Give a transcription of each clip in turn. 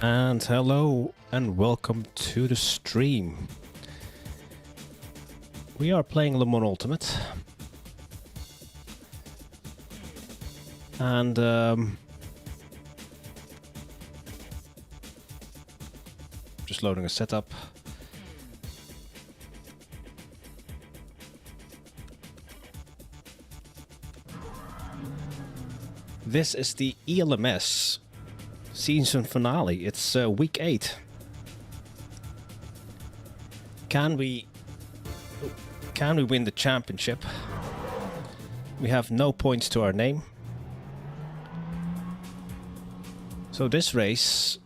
And hello and welcome to the stream. We are playing Le Mans Ultimate. And just loading a setup. This is the ELMS season finale. It's week 8. Can we win the championship? We have no points to our name. So this race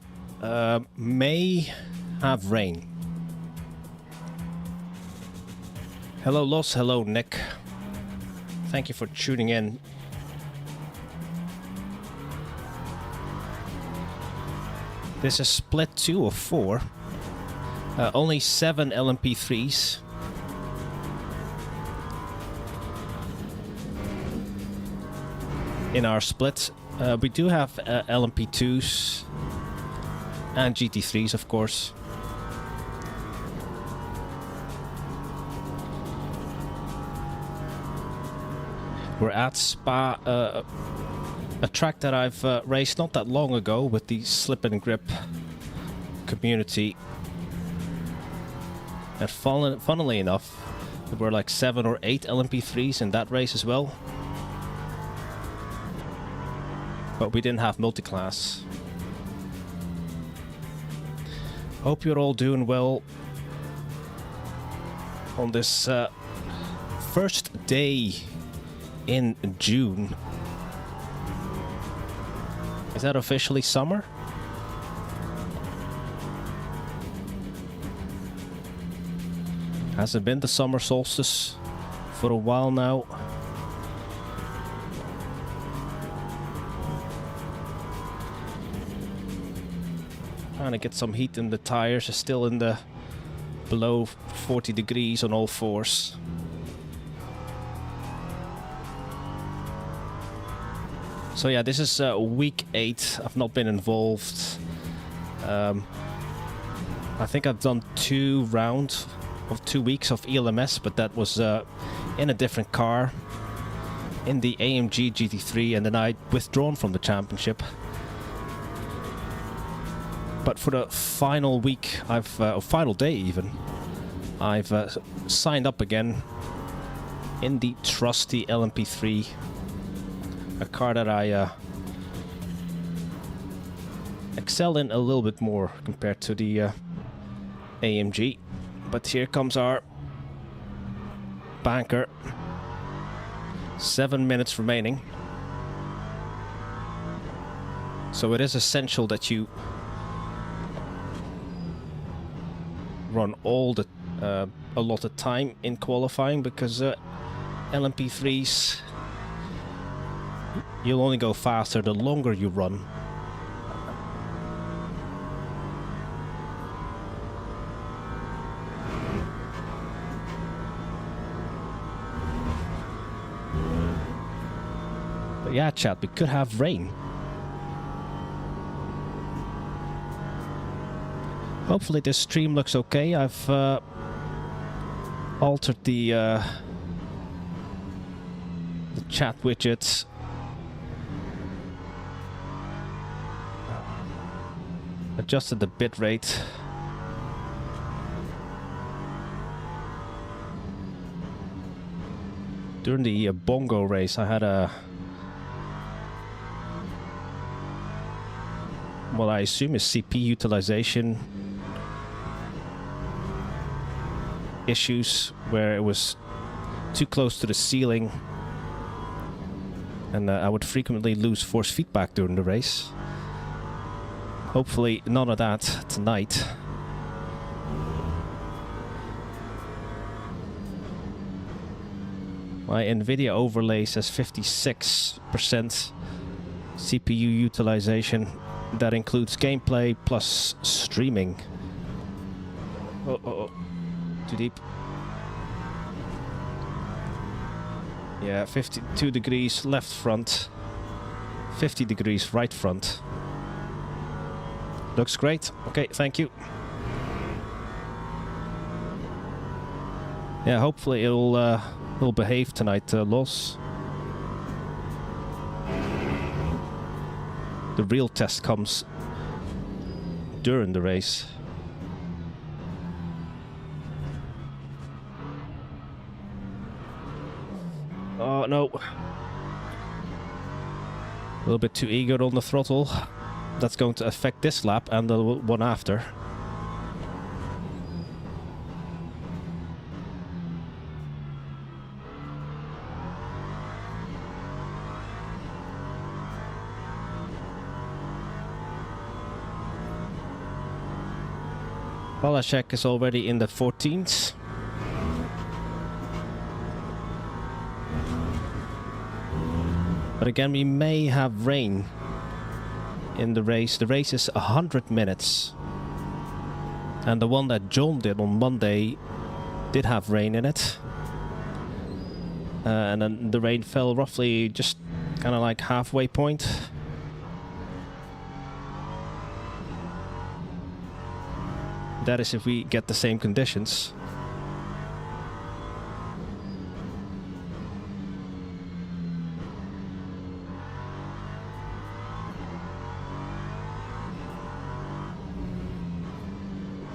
may have rain. Hello Los, hello Nick. Thank you for tuning in. This is split 2 of 4. Only 7 LMP3s. In our split. We do have LMP2s and GT3s, of course. We're at Spa, a track that I've raced not that long ago with the slip and grip community. And funnily enough, there were like 7 or 8 LMP3s in that race as well. But we didn't have multi-class. Hope you're all doing well on this first day in June. Is that officially summer? Has it been the summer solstice for a while now? Trying to get some heat in the tires. It's still in the below 40 degrees on all fours. So yeah, this is week 8. I've not been involved. I think I've done 2 rounds of 2 weeks of ELMS, but that was in a different car, in the AMG GT3, and then I withdrawn from the championship. But for the final week, or final day even, I've signed up again in the trusty LMP3, a car that I excel in a little bit more compared to the AMG. But here comes our banker. 7 minutes remaining. So it is essential that you run all the allotted time in qualifying, because LMP3s, you'll only go faster the longer you run. But yeah, chat, we could have rain. Hopefully this stream looks okay. I've altered the chat widgets. Adjusted the bitrate. During the bongo race, I had what I assume is CPU utilization issues, where it was too close to the ceiling, and I would frequently lose force feedback during the race. Hopefully none of that tonight. My NVIDIA overlay says 56% CPU utilization. That includes gameplay plus streaming. Oh. Too deep. Yeah, 52 degrees left front, 50 degrees right front. Looks great. Okay, thank you. Yeah, hopefully it'll behave tonight, Los. The real test comes during the race. Oh no. A little bit too eager on the throttle. That's going to affect this lap and the one after. Polacek is already in the 14th. But again, we may have rain in the race. The race is 100 minutes. And the one that John did on Monday did have rain in it. And then the rain fell roughly just kind of like halfway point. That is if we get the same conditions.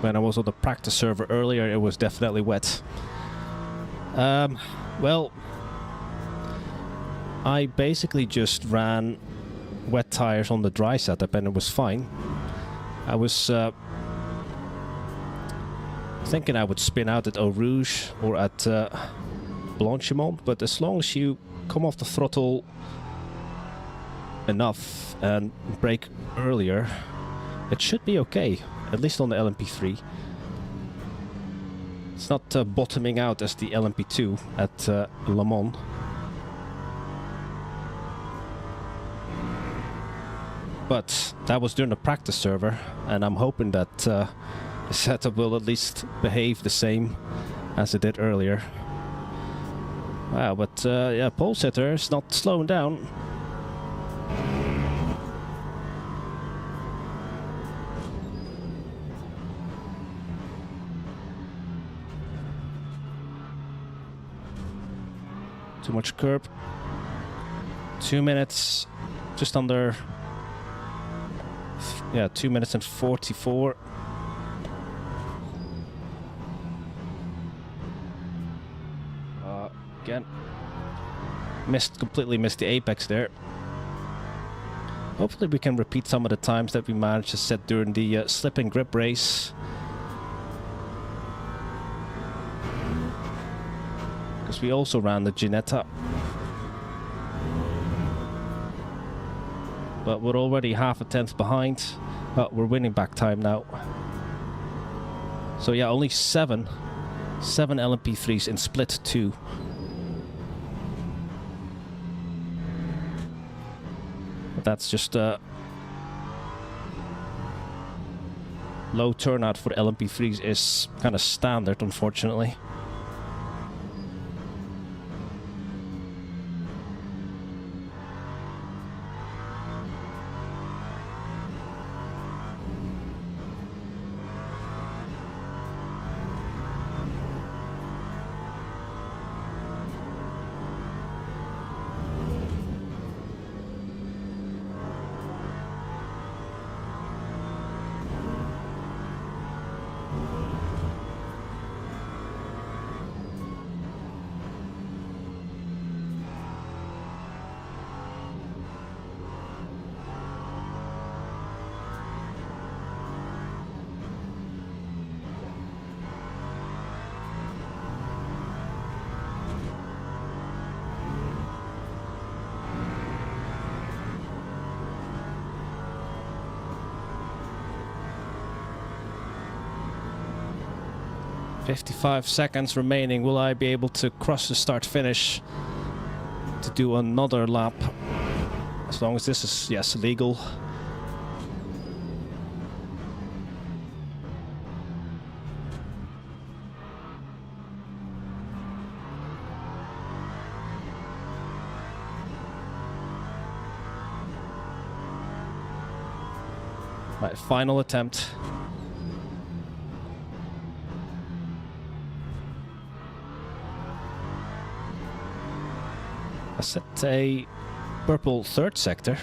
When I was on the practice server earlier, it was definitely wet. Well, I basically just ran wet tires on the dry setup and it was fine. I was thinking I would spin out at Eau Rouge or at Blanchimont, but as long as you come off the throttle enough and brake earlier, it should be okay, at least on the LMP3. It's not bottoming out as the LMP2 at Le Mans. But that was during the practice server, and I'm hoping that the setup will at least behave the same as it did earlier. Wow, but yeah, pole sitter is not slowing down. Too much curb. 2 minutes, just under. Yeah, 2 minutes and 44. Again, completely missed the apex there. Hopefully we can repeat some of the times that we managed to set during the slip and grip race. Because we also ran the Ginetta. But we're already half a tenth behind. But we're winning back time now. So yeah, only seven LMP3s in split 2. But that's just low turnout for LMP3s is kind of standard, unfortunately. "55 seconds remaining. Will I be able to cross the start finish to do another lap? As long as this is, yes, legal." My final attempt. I set a purple third sector.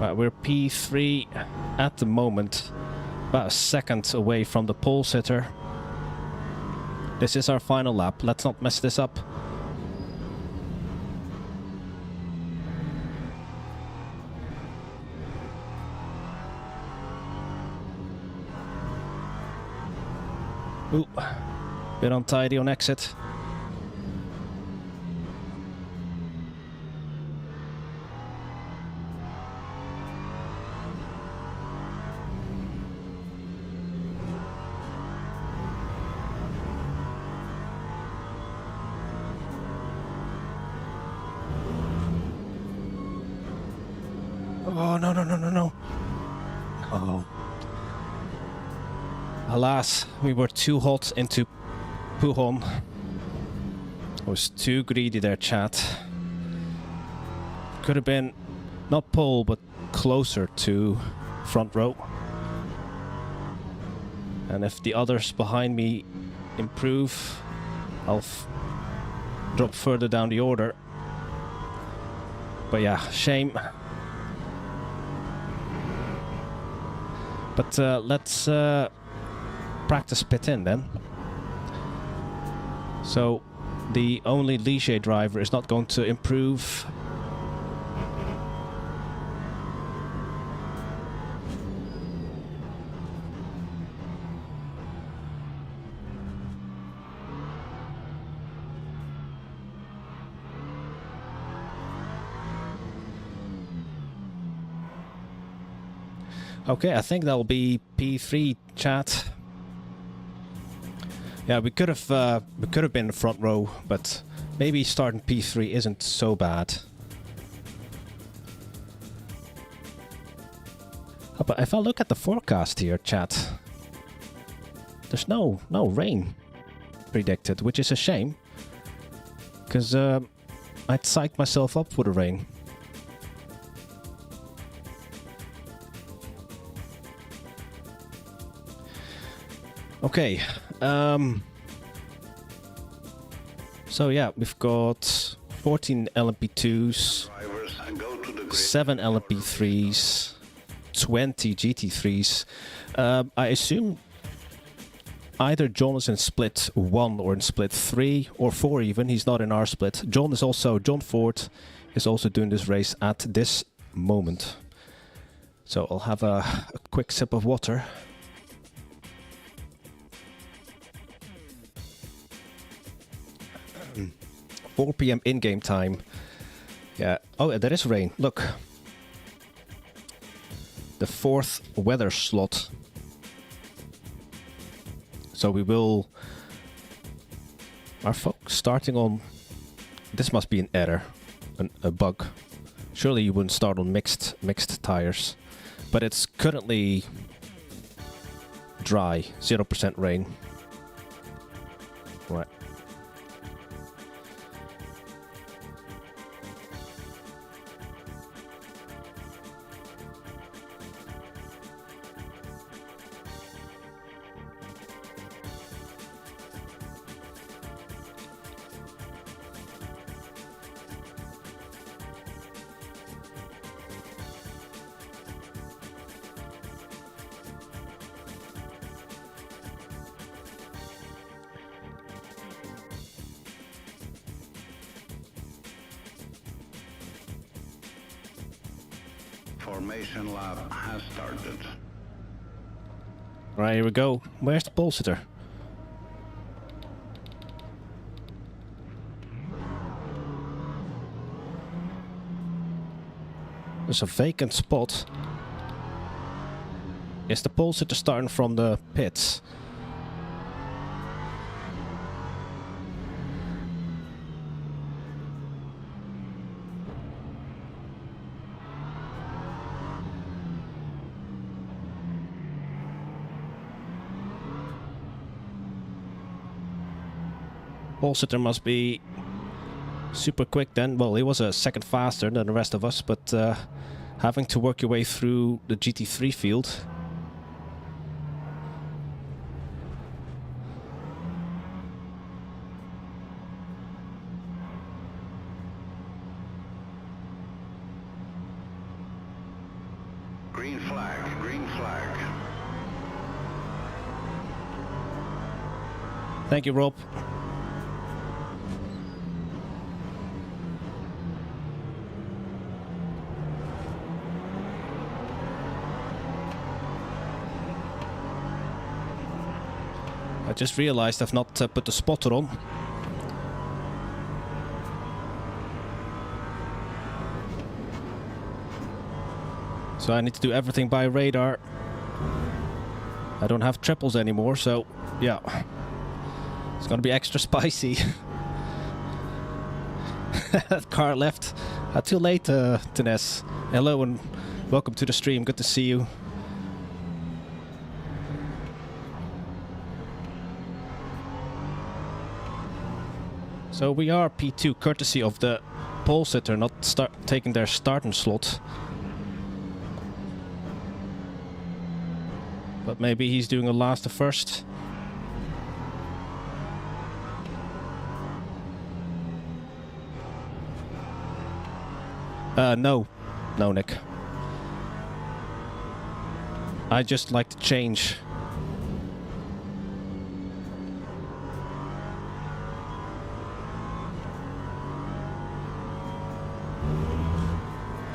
Right, we're P3 at the moment, about a second away from the pole sitter. This is our final lap. Let's not mess this up. Ooh, bit untidy on exit. Oh, no, no, no, no, no. Oh. Alas, we were too hot into Pujon. I was too greedy there, chat. Could have been not pole, but closer to front row. And if the others behind me improve, I'll drop further down the order. But yeah, shame. But let's practice pit in then. So the only Ligier driver is not going to improve. Okay, I think that'll be P3, chat. Yeah, we could have been front row, but maybe starting P3 isn't so bad. Oh, but if I look at the forecast here, chat, there's no rain predicted, which is a shame, because I'd psyched myself up for the rain. Okay, so yeah, we've got 14 LMP2s, 7 LMP3s, 20 GT3s. I assume either John is in split 1 or in split 3 or 4 even. He's not in our split. John Ford is also doing this race at this moment. So I'll have a quick sip of water. 4 PM in-game time. Yeah. Oh, there is rain. Look. The 4th weather slot. So we will... Are folks starting on... This must be an error. A bug. Surely you wouldn't start on mixed tires. But it's currently dry. 0% rain. Right. Formation lap has started. Right, here we go. Where's the pole sitter? There's a vacant spot. Is the pole sitter starting from the pits? Pole sitter must be super quick then. Well, he was a second faster than the rest of us, but having to work your way through the GT3 field. Green flag, green flag. Thank you, Rob. I just realized I've not put the spotter on. So I need to do everything by radar. I don't have triples anymore, so yeah. It's gonna be extra spicy. That car left too late, Tines. Hello and welcome to the stream. Good to see you. So we are P2, courtesy of the pole sitter not taking their starting slot. But maybe he's doing a last to first. No, Nick. I just like to change.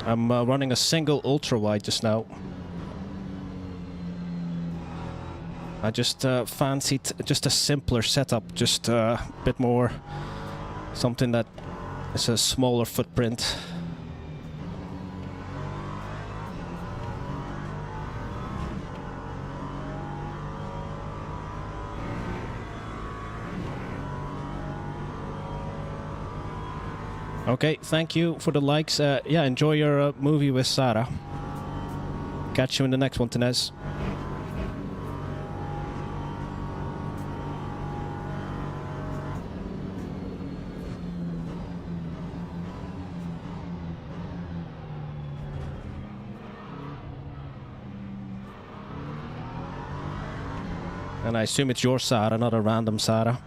I'm running a single ultra wide just now. I just fancied just a simpler setup, just a bit more something that is a smaller footprint. Okay, thank you for the likes. Yeah, enjoy your movie with Sarah. Catch you in the next one, Tines. And I assume it's your Sarah, not a random Sarah.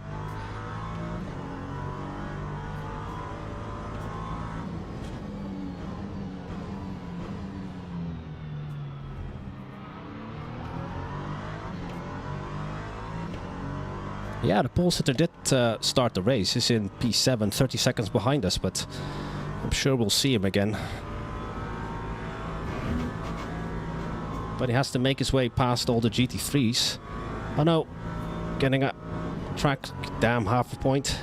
Yeah, the pole sitter did start the race. He's in P7, 30 seconds behind us, but I'm sure we'll see him again. But he has to make his way past all the GT3s. Oh no, getting a track, damn, half a point.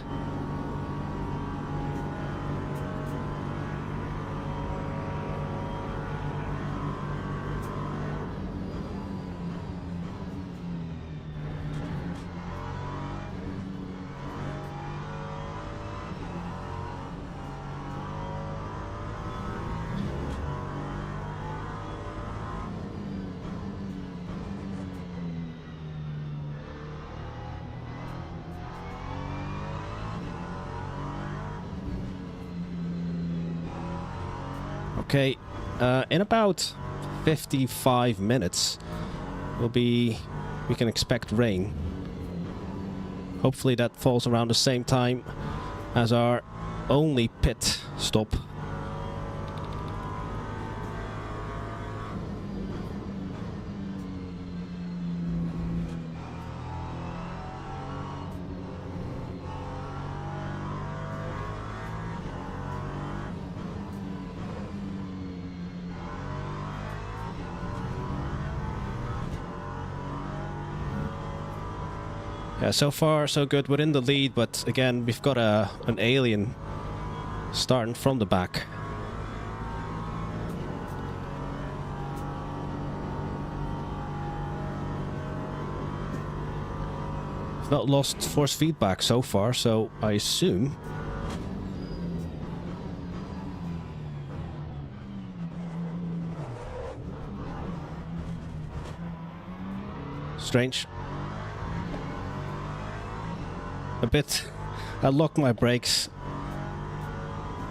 Okay, in about 55 minutes, we can expect rain. Hopefully that falls around the same time as our only pit stop. Yeah, so far so good. We're in the lead, but again, we've got an alien starting from the back. We've not lost force feedback so far, so I assume strange. A I locked my brakes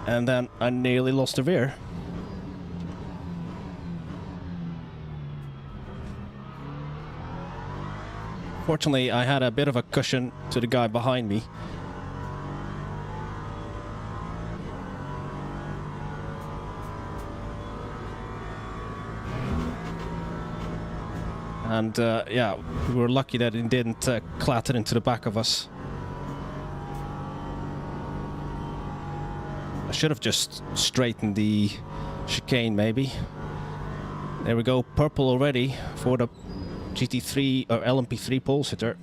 and then I nearly lost the rear. Fortunately, I had a bit of a cushion to the guy behind me. And yeah, we were lucky that it didn't clatter into the back of us. I should have just straightened the chicane, maybe. There we go, purple already for the GT3 or LMP3 pole sitter.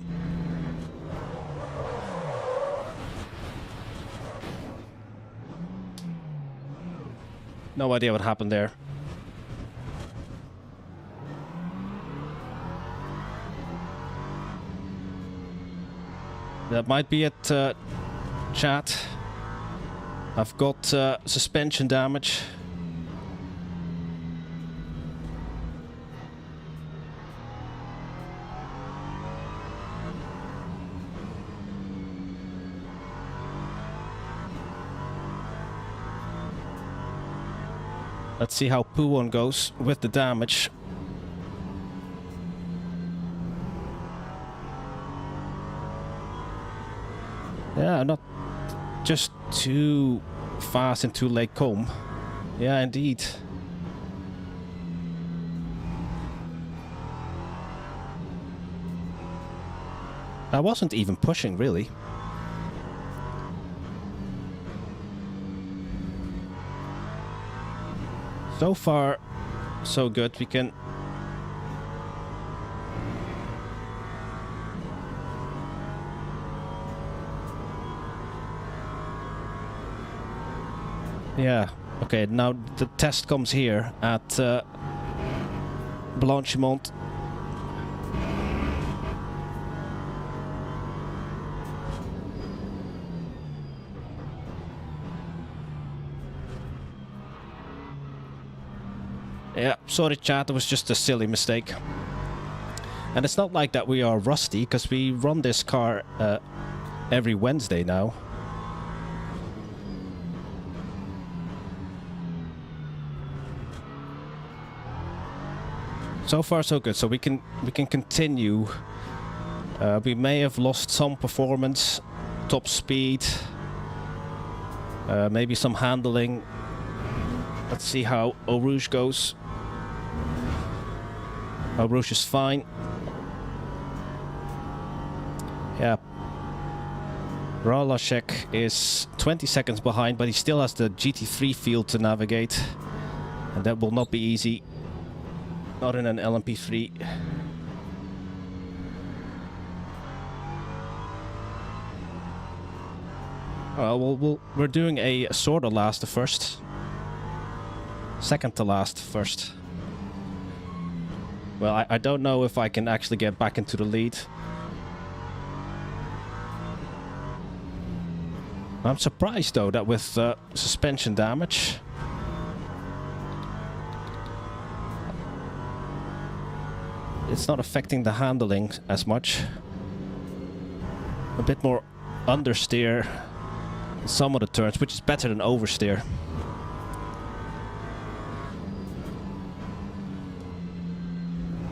No idea what happened there. That might be it, chat. I've got suspension damage. Let's see how Poo-1 goes with the damage. Yeah, not just too fast into Lake Combe. Yeah, indeed. I wasn't even pushing, really. So far, so good. We can... Yeah, okay, now the test comes here at Blanchimont. Yeah, sorry chat, it was just a silly mistake. And it's not like that we are rusty, because we run this car every Wednesday now. So far so good, so we can continue. We may have lost some performance, top speed, maybe some handling. Let's see how Eau Rouge goes. Eau Rouge is fine. Yeah. Ralashek is 20 seconds behind, but he still has the GT3 field to navigate. And that will not be easy. Not in an LMP3. We're doing a sort of last to first. Second to last first. Well, I don't know if I can actually get back into the lead. I'm surprised though that with suspension damage, it's not affecting the handling as much. A bit more understeer in some of the turns, which is better than oversteer.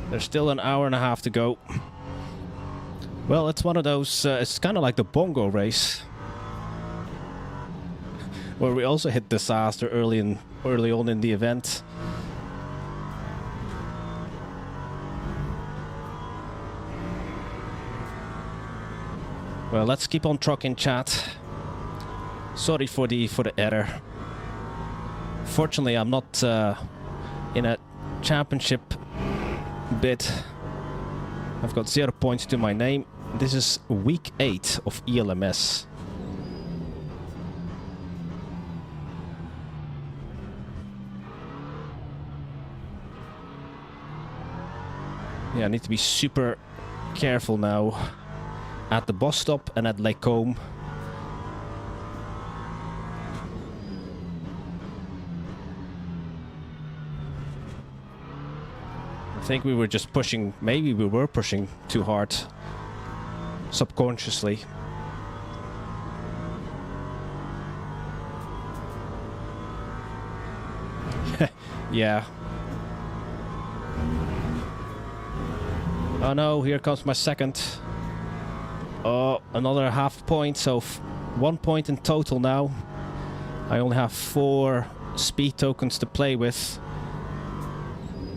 There's still an hour and a half to go. Well, it's one of those, it's kind of like the bongo race, where we also hit disaster early on in the event. Well, let's keep on trucking, chat. Sorry for the error. Fortunately, I'm not in a championship bid. I've got 0 points to my name. This is week 8 of ELMS. Yeah, I need to be super careful now at the bus stop and at Lake Combe. I think we were just pushing, maybe we were pushing too hard, subconsciously. Yeah. Oh no, here comes my second. Oh, another half point, so 1 point in total now. I only have 4 speed tokens to play with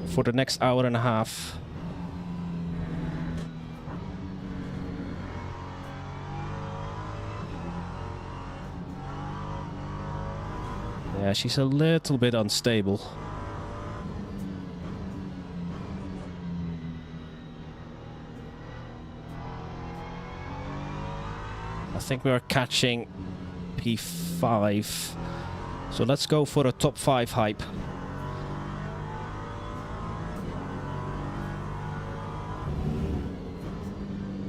for the next hour and a half. Yeah, she's a little bit unstable. I think we are catching P5. So let's go for a top 5 hype.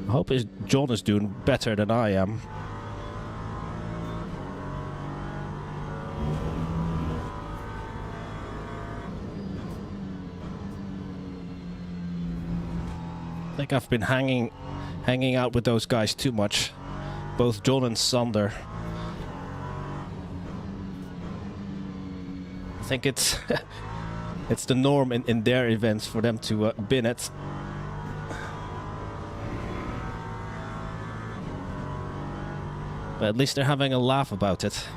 I hope John is doing better than I am. I think I've been hanging out with those guys too much. Both John and Sander. I think it's it's the norm in their events for them to bin it. But at least they're having a laugh about it.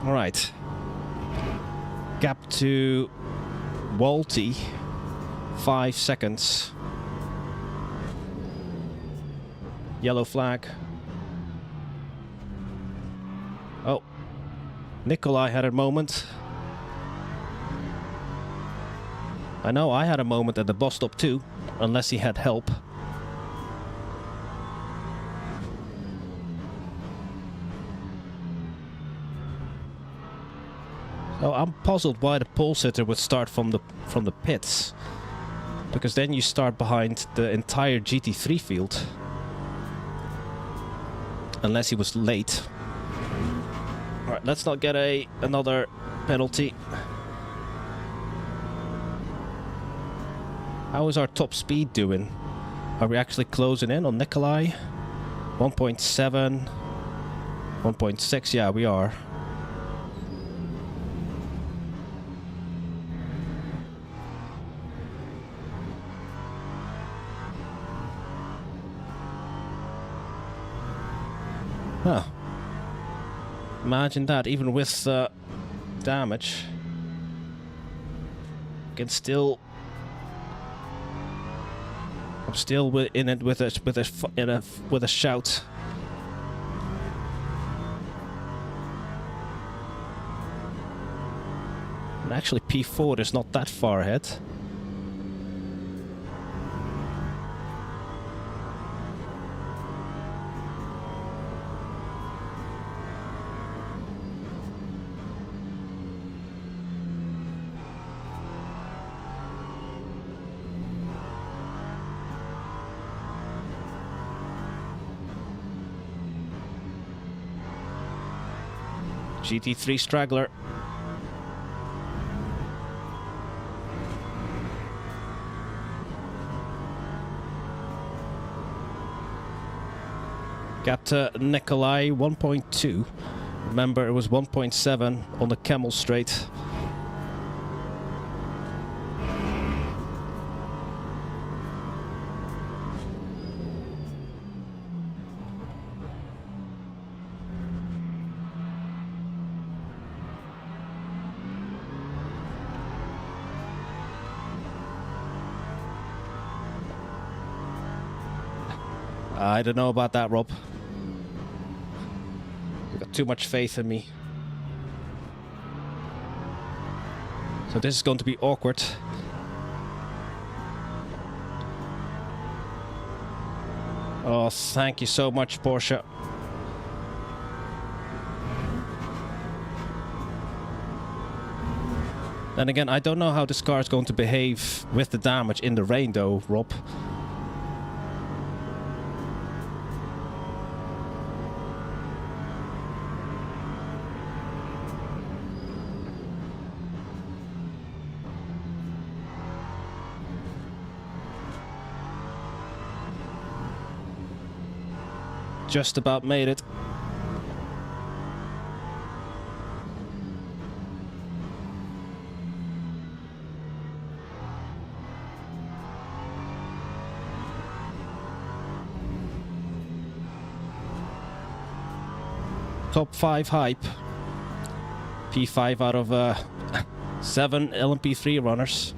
Alright. Gap to Walty. 5 seconds. Yellow flag. Oh. Nikolai had a moment. I know I had a moment at the bus stop too, unless he had help. So I'm puzzled why the pole sitter would start from the pits, because then you start behind the entire GT3 field, unless he was late. All right, let's not get another penalty. How is our top speed doing? Are we actually closing in on Nikolai? 1.7, 1.6. Yeah, we are. Huh. Imagine that, even with damage, can still. I'm still in it with a shout. And actually, P4 is not that far ahead. GT3 straggler. Gap to Nikolai, 1.2. Remember, it was 1.7 on the Camel Straight. I don't know about that, Rob. You've got too much faith in me. So this is going to be awkward. Oh, thank you so much, Porsche. Then again, I don't know how this car is going to behave with the damage in the rain, though, Rob. Just about made it. top 5 hype. P5 out of 7 LMP3 runners.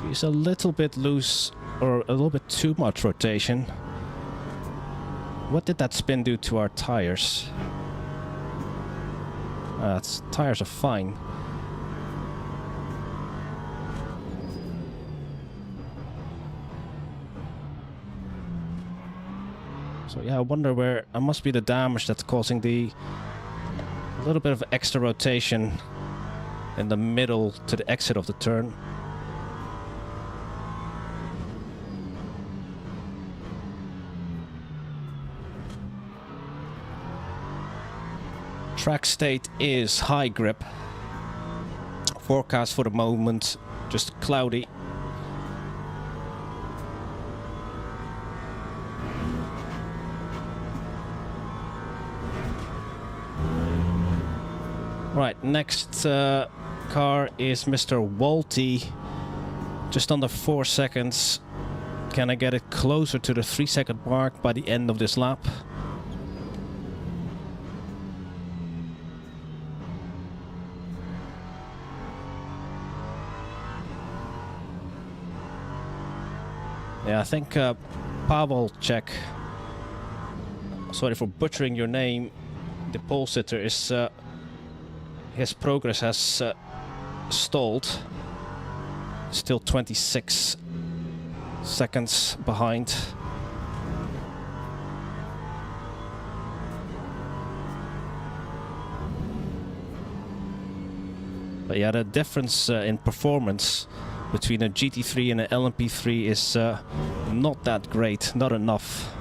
He's a little bit loose, or a little bit too much rotation. What did that spin do to our tires? Tires are fine. So yeah, I wonder where... It must be the damage that's causing the... a little bit of extra rotation in the middle to the exit of the turn. Track state is high grip. Forecast for the moment, just cloudy. Right, next car is Mr. Walty. Just under 4 seconds. Can I get it closer to the 3-second mark by the end of this lap? Yeah, I think Pavelchek, sorry for butchering your name, the pole sitter, is his progress has stalled. Still 26 seconds behind. But yeah, the difference in performance between a GT3 and an LMP3 is not that great, not enough.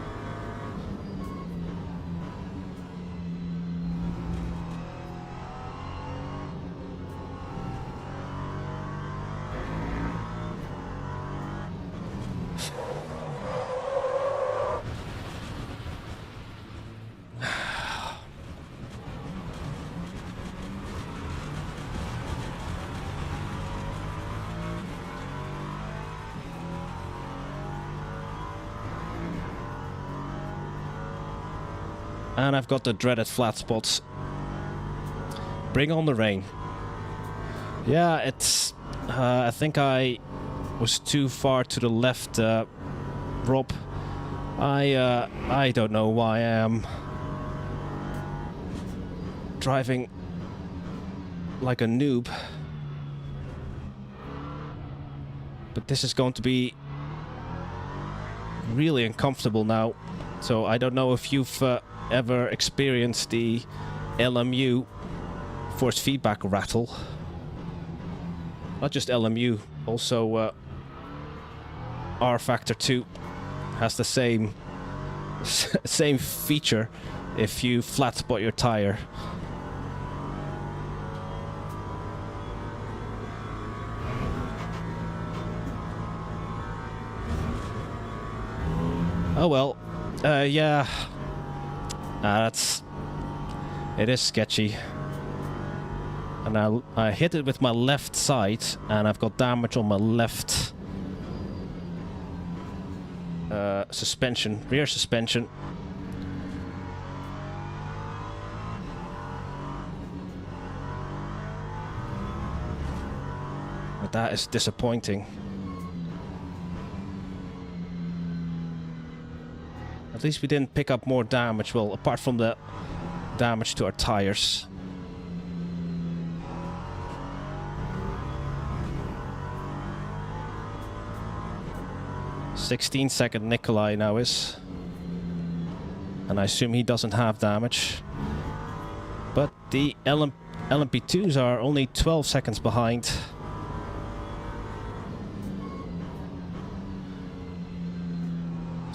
And I've got the dreaded flat spots. Bring on the rain. Yeah, it's... I think I was too far to the left, Rob. I don't know why I am driving like a noob. But this is going to be really uncomfortable now. So I don't know if you've ever experienced the LMU force feedback rattle. Not just LMU, also R Factor 2 has the same same feature if you flat spot your tire. Oh well, yeah. It is sketchy. And I hit it with my left side, and I've got damage on my left suspension, rear suspension. But that is disappointing. At least we didn't pick up more damage, well, apart from the damage to our tires. "16-second Nikolai now is. And I assume he doesn't have damage. But the LMP2s are only 12 seconds behind.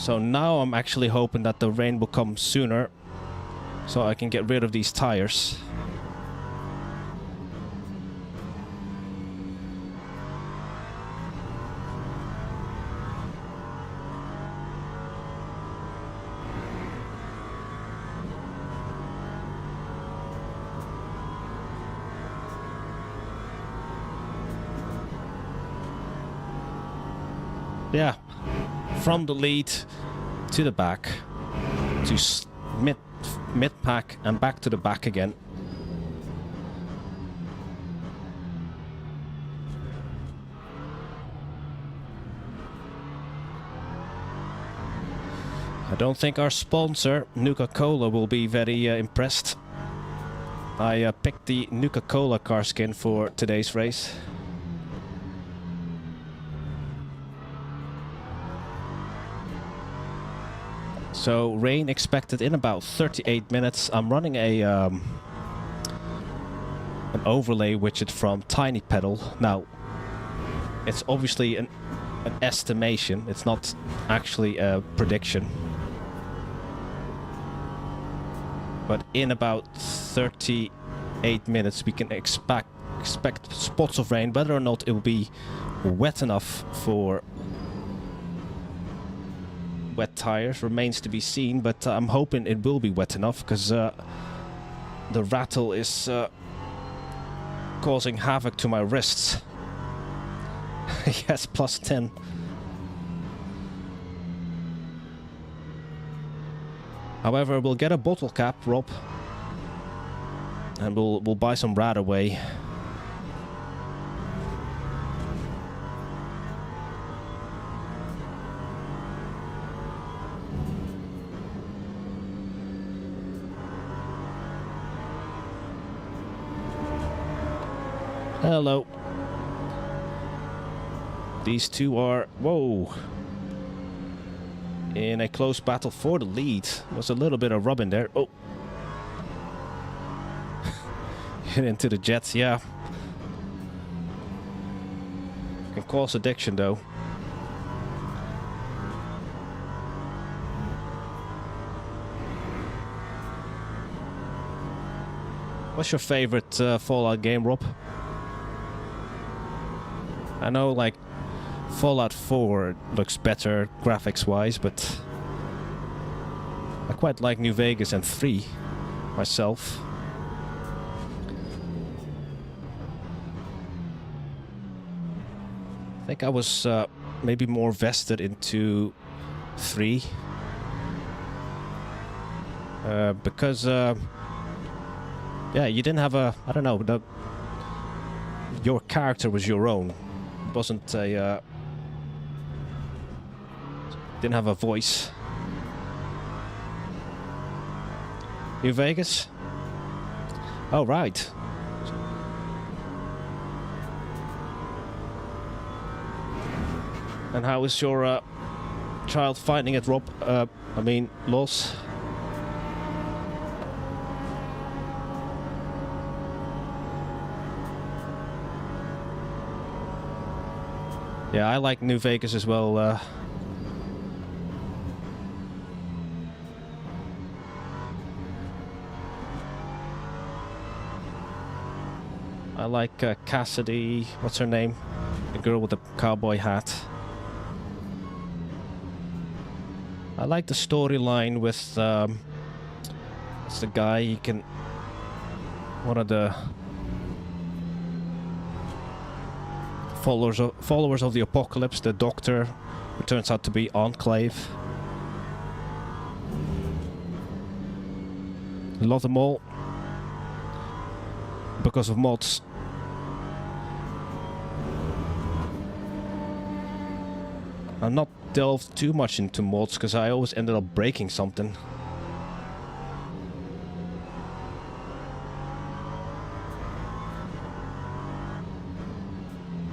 So now I'm actually hoping that the rain will come sooner, so I can get rid of these tires. Yeah, from the lead to the back, to mid-pack and back to the back again. I don't think our sponsor, Nuka-Cola, will be very impressed. I picked the Nuka-Cola car skin for today's race. So rain expected in about 38 minutes. I'm running a an overlay widget from Tiny Pedal. Now, it's obviously an estimation. It's not actually a prediction. But in about 38 minutes, we can expect spots of rain. Whether or not it will be wet enough for wet tires remains to be seen, but I'm hoping it will be wet enough, because the rattle is causing havoc to my wrists. Yes, plus 10. However, we'll get a bottle cap, Rob, and we'll buy some Radaway. Hello. These two are, whoa, in a close battle for the lead. Was a little bit of rub in there. Oh. Hit into the jets, yeah. Can cause addiction though. What's your favorite Fallout game, Rob? I know, like, Fallout 4 looks better graphics-wise, but I quite like New Vegas and 3 myself. I think I was maybe more vested into 3. Because, yeah, you didn't have a, I don't know, your character was your own. Wasn't a didn't have a voice. New Vegas? Oh, right. And how is your child finding it, Rob? I mean, Los? Yeah, I like New Vegas as well. I like Cassidy, what's her name? The girl with the cowboy hat. I like the storyline with it's the guy, he can, one of the followers of the apocalypse, the Doctor, who turns out to be Enclave. Love them all because of mods. I'm not delved too much into mods because I always ended up breaking something.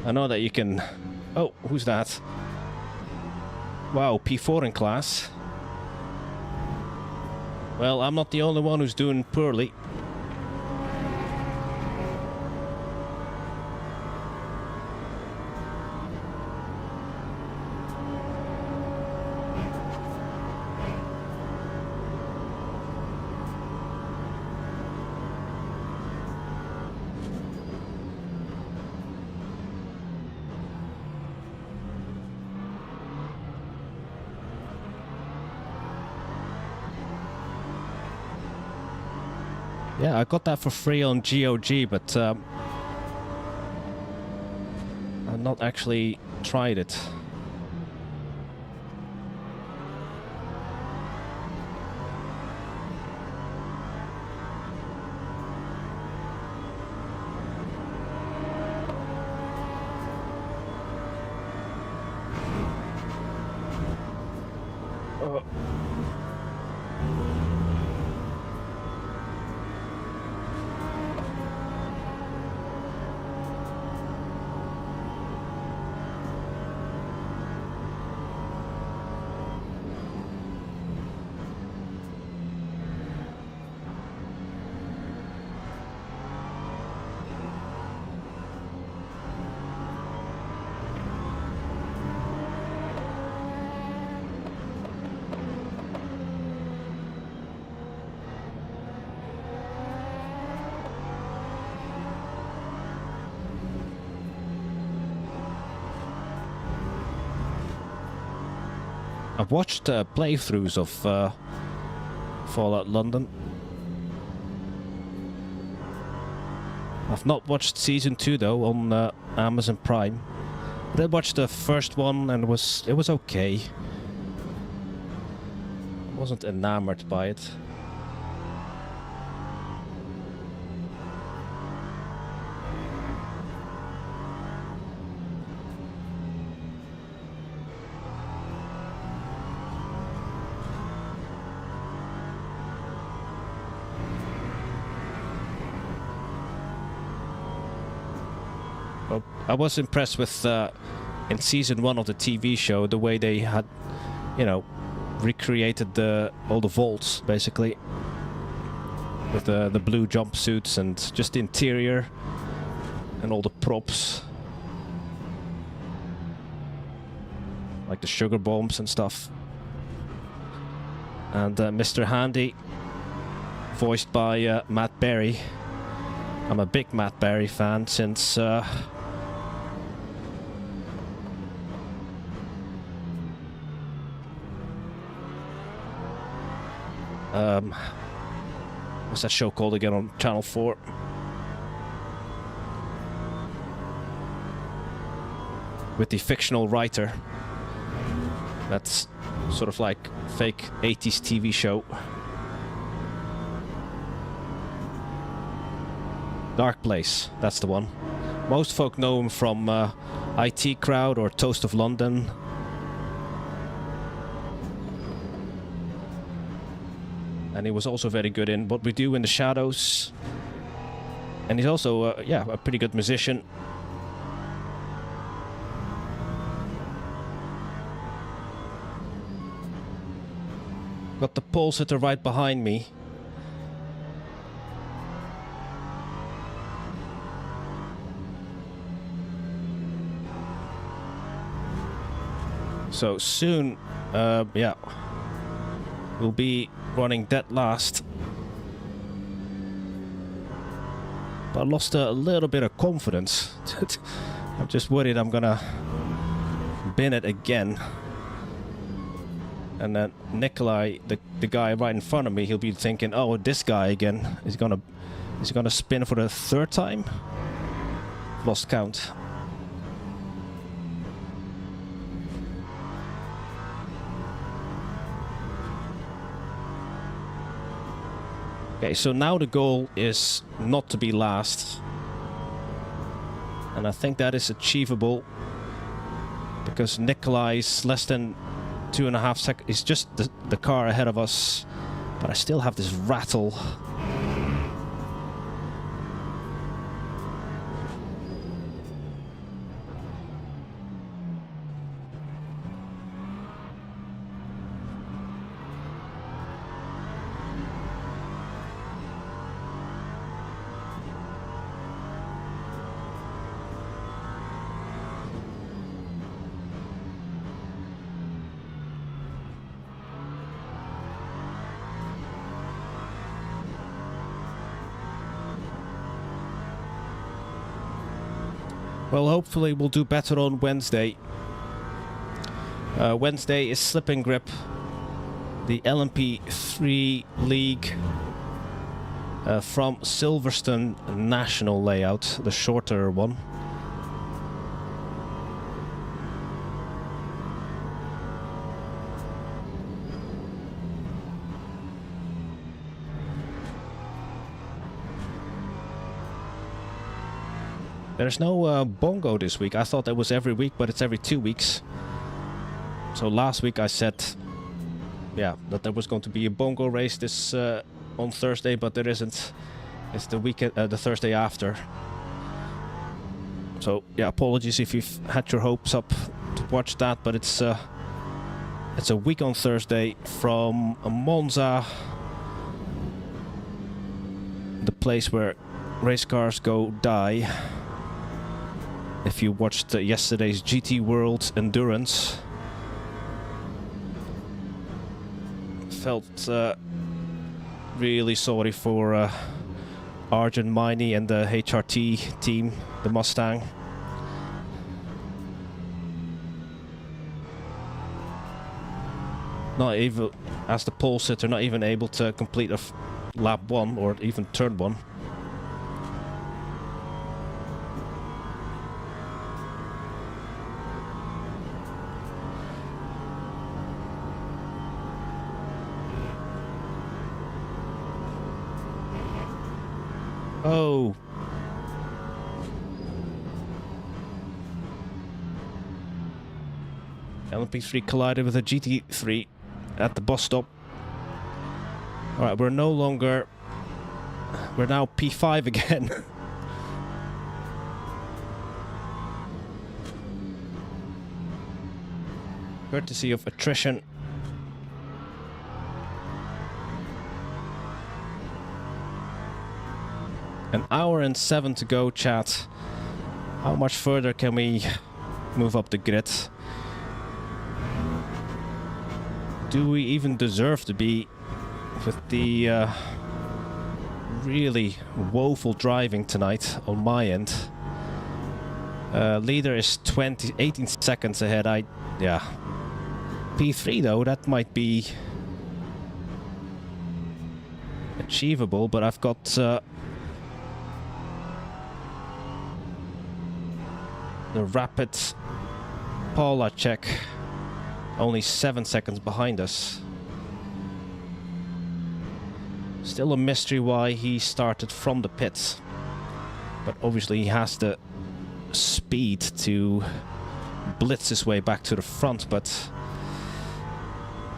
I know that you can... Oh, who's that? Wow, P4 in class. Well, I'm not the only one who's doing poorly. Yeah, I got that for free on GOG, but I've not actually tried it. I've watched playthroughs of Fallout London. I've not watched Season 2 though on Amazon Prime. But I watched the first one and it was okay. I wasn't enamored by it. I was impressed with in season 1 of the TV show the way they had, you know, recreated all the vaults basically with the blue jumpsuits and just the interior and all the props, like the sugar bombs and stuff. And Mr. Handy, voiced by Matt Berry. I'm a big Matt Berry fan since what's that show called again on Channel 4? With the fictional writer. That's sort of like fake 80s TV show. Dark Place, that's the one. Most folk know him from IT Crowd or Toast of London. And he was also very good in What We Do in the Shadows. And he's also, yeah, a pretty good musician. Got the pole sitter right behind me. So soon, yeah, we'll be running dead last. But I lost a little bit of confidence. I'm just worried I'm gonna bin it again. And then Nikolai, the guy right in front of me, he'll be thinking, oh, this guy again is gonna spin for the third time? Lost count. Okay, so now the goal is not to be last. And I think that is achievable. Because Nikolai is less than 2.5 seconds. It's just the car ahead of us. But I still have this rattle. Well, hopefully we'll do better on Wednesday. Wednesday is Slip and Grip, the LMP3 League from Silverstone National layout, the shorter one. There's no bongo this week. I thought that was every week, but it's every 2 weeks. So last week I said, yeah, that there was going to be a bongo race this on Thursday, but there isn't. It's the weekend, the Thursday after. So yeah, apologies if you've had your hopes up to watch that, but it's a week on Thursday from Monza, the place where race cars go die. If you watched yesterday's GT World Endurance, felt really sorry for Arjun Miney and the HRT team, the Mustang. Not even, as the pole sitter, not even able to complete a lap 1 or even turn 1. Oh. LMP3 collided with a GT3 at the bus stop. Alright, we're now P5 again. Courtesy of attrition. An hour and 7 to go, chat. How much further can we move up the grid? Do we even deserve to be with the really woeful driving tonight on my end? Leader is 18 seconds ahead. Yeah. P3 though, that might be achievable, but I've got the rapid Paula check only 7 seconds behind us. Still a mystery why he started from the pits, but obviously he has the speed to blitz his way back to the front. But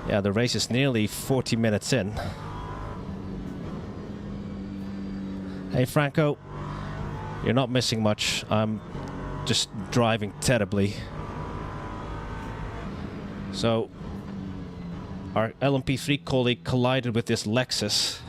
yeah, the race is nearly 40 minutes in. Hey Franco, you're not missing much. I'm just driving terribly. So our LMP3 colleague collided with this Lexus.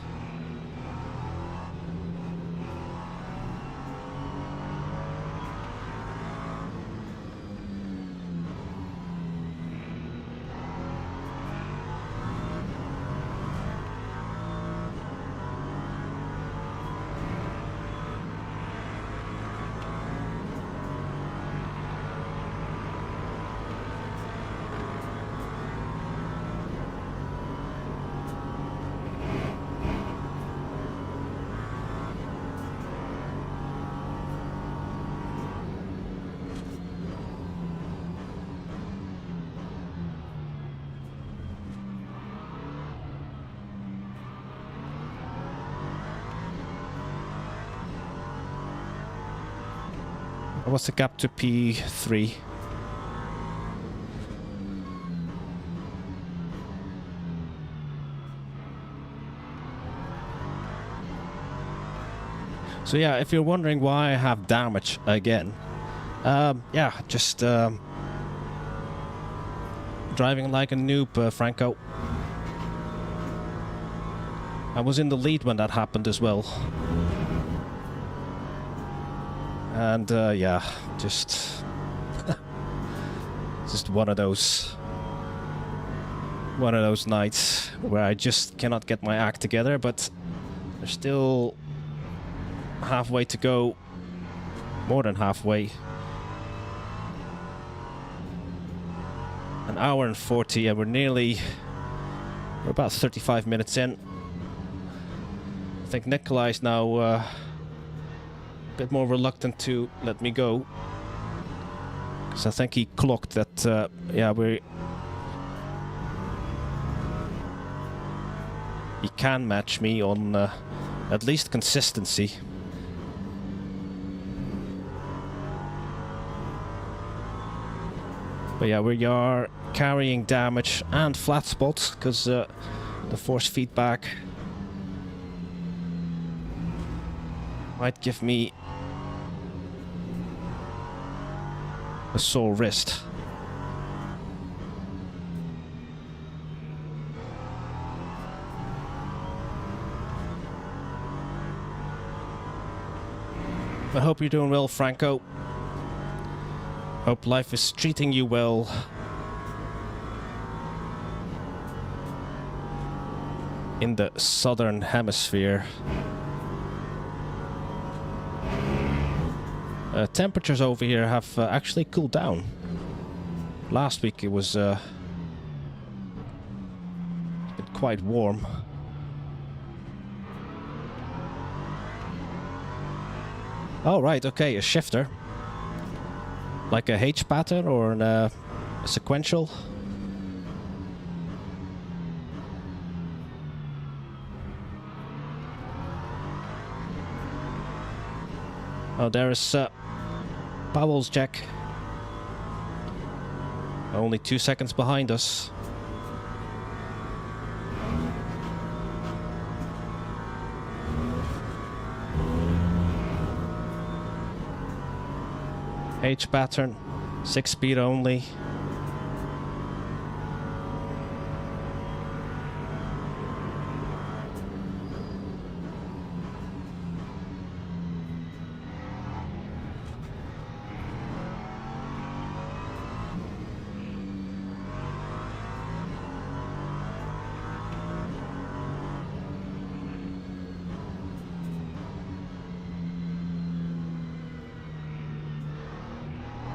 What's the gap to P3? So yeah, if you're wondering why I have damage again, yeah, just driving like a noob, Franco. I was in the lead when that happened as well. And yeah, just one of those nights where I just cannot get my act together. But there's still halfway to go, more than halfway. An hour and 40, and we're about 35 minutes in. I think Nikolai is now a bit more reluctant to let me go. Because I think he clocked that, yeah, he can match me on at least consistency. But yeah, we are carrying damage and flat spots because the force feedback might give me a sore wrist. I hope you're doing well, Franco. Hope life is treating you well. In the southern hemisphere. Temperatures over here have actually cooled down. Last week it was quite warm. Oh right, okay, a shifter. Like a H pattern or a sequential. Oh, there is Powell's Jack. Only 2 seconds behind us. H pattern, 6 speed only.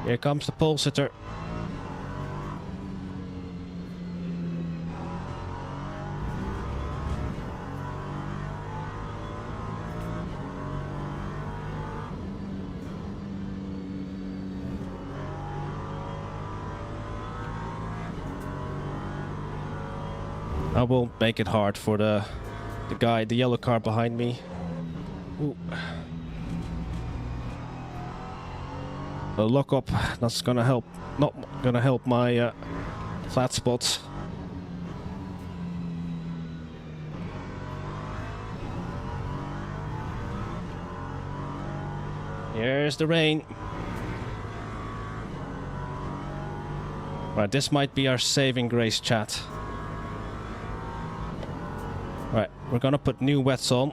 Here comes the pole sitter. I won't make it hard for the guy, the yellow car behind me. Ooh. The lock up, that's gonna help, not gonna help my flat spots. Here's the rain. Right, this might be our saving grace, chat. Right, we're gonna put new wets on.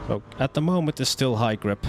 So at the moment it's still high grip.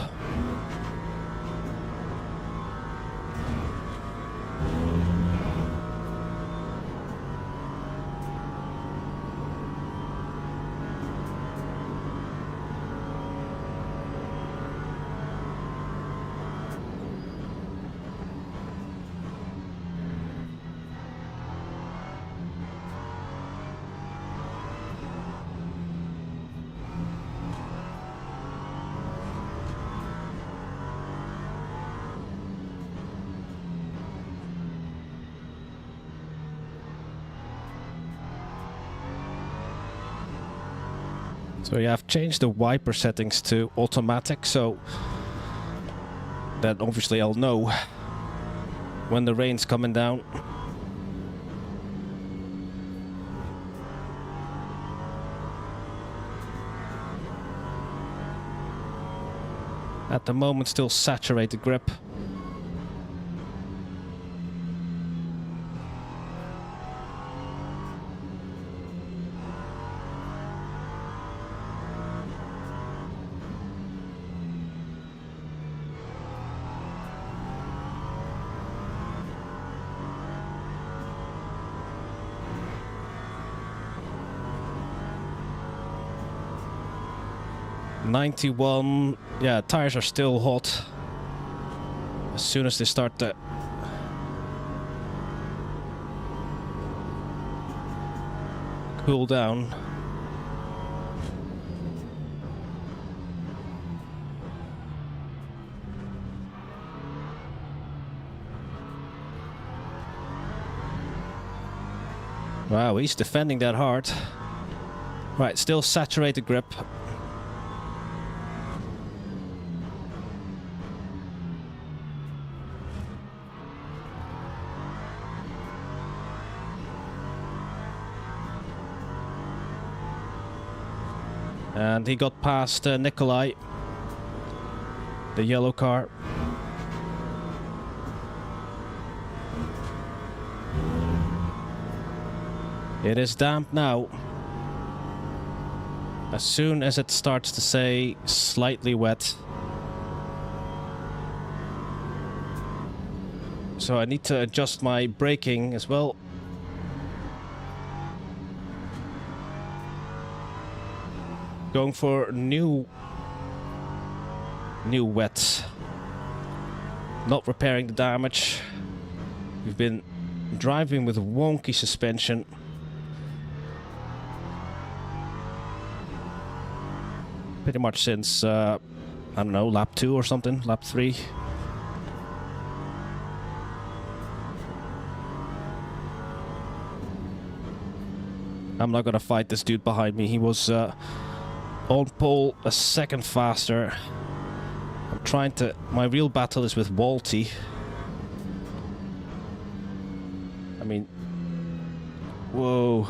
So yeah, I've changed the wiper settings to automatic, so that obviously I'll know when the rain's coming down. At the moment, still saturated grip. .91, yeah, tires are still hot. As soon as they start to cool down. Wow, he's defending that hard. Right, still saturated grip. And he got past Nikolai, the yellow car. It is damp now. As soon as it starts to say slightly wet. So I need to adjust my braking as well. Going for new wet. Not repairing the damage. We've been driving with wonky suspension. Pretty much since, I don't know, lap 2 or something, lap 3. I'm not gonna fight this dude behind me. He was on pole a second faster. I'm trying to... My real battle is with Walty. I mean... Whoa.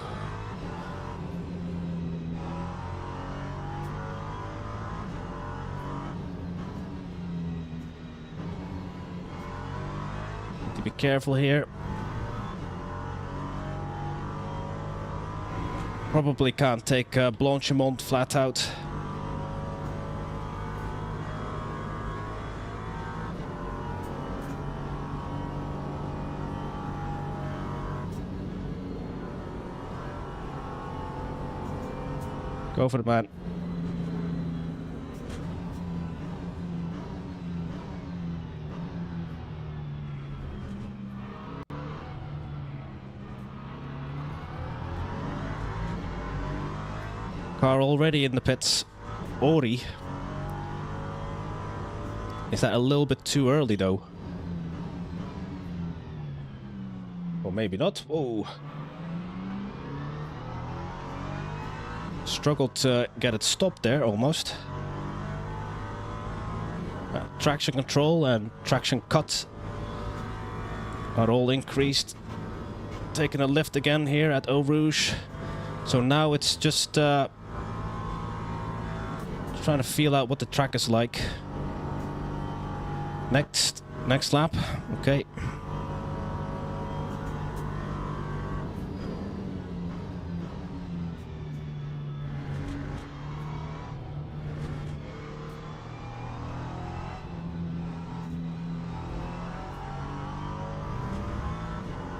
Need to be careful here. Probably can't take Blanchimont flat out. Go for the man. Car already in the pits. Ori. Is that a little bit too early though? Or maybe not. Whoa. Struggled to get it stopped there almost. Traction control and traction cut are all increased. Taking a lift again here at Eau Rouge. So now it's just trying to feel out what the track is like. Next lap. Okay.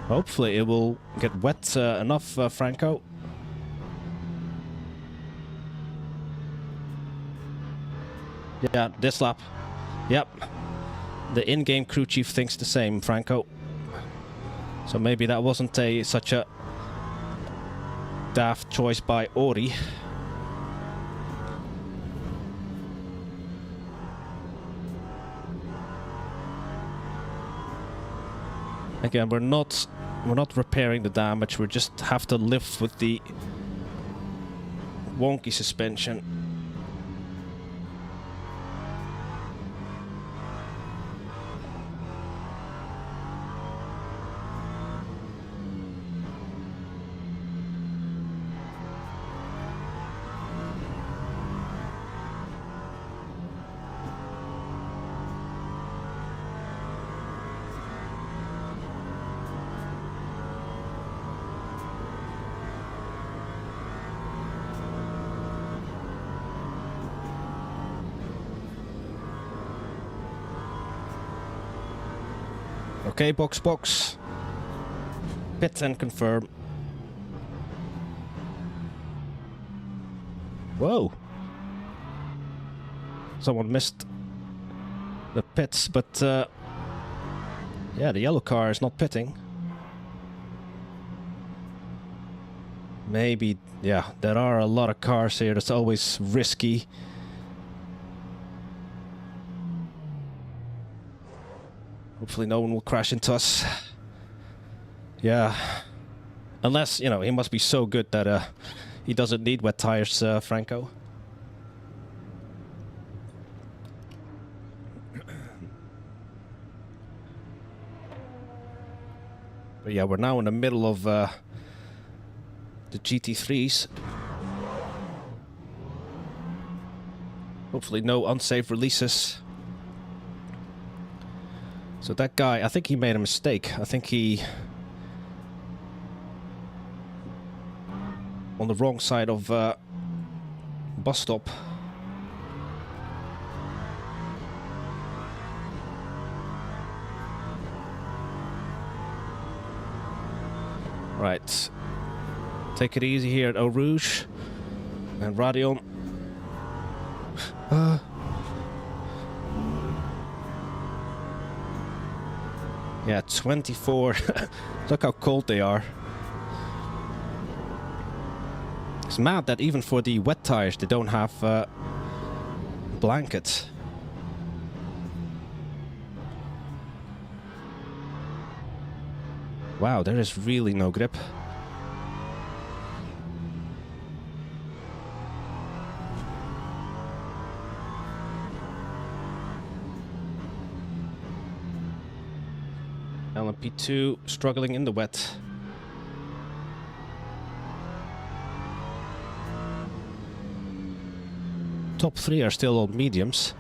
Hopefully it will get wet enough, Franco. Yeah, this lap. Yep. The in-game crew chief thinks the same, Franco. So maybe that wasn't such a daft choice by Ori. Again, we're not repairing the damage. We just have to live with the wonky suspension. Okay, box. Pit and confirm. Whoa. Someone missed the pits, but yeah, the yellow car is not pitting. Maybe, yeah, there are a lot of cars here. That's always risky. Hopefully no one will crash into us. Yeah. Unless, you know, he must be so good that he doesn't need wet tires, Franco. But yeah, we're now in the middle of the GT3s. Hopefully no unsafe releases. So that guy, I think he made a mistake. I think he... on the wrong side of bus stop. Right. Take it easy here at Eau Rouge. And Radion. Yeah, 24. Look how cold they are. It's mad that even for the wet tires they don't have blankets. Wow, there is really no grip. LMP2 struggling in the wet. Top 3 are still on mediums.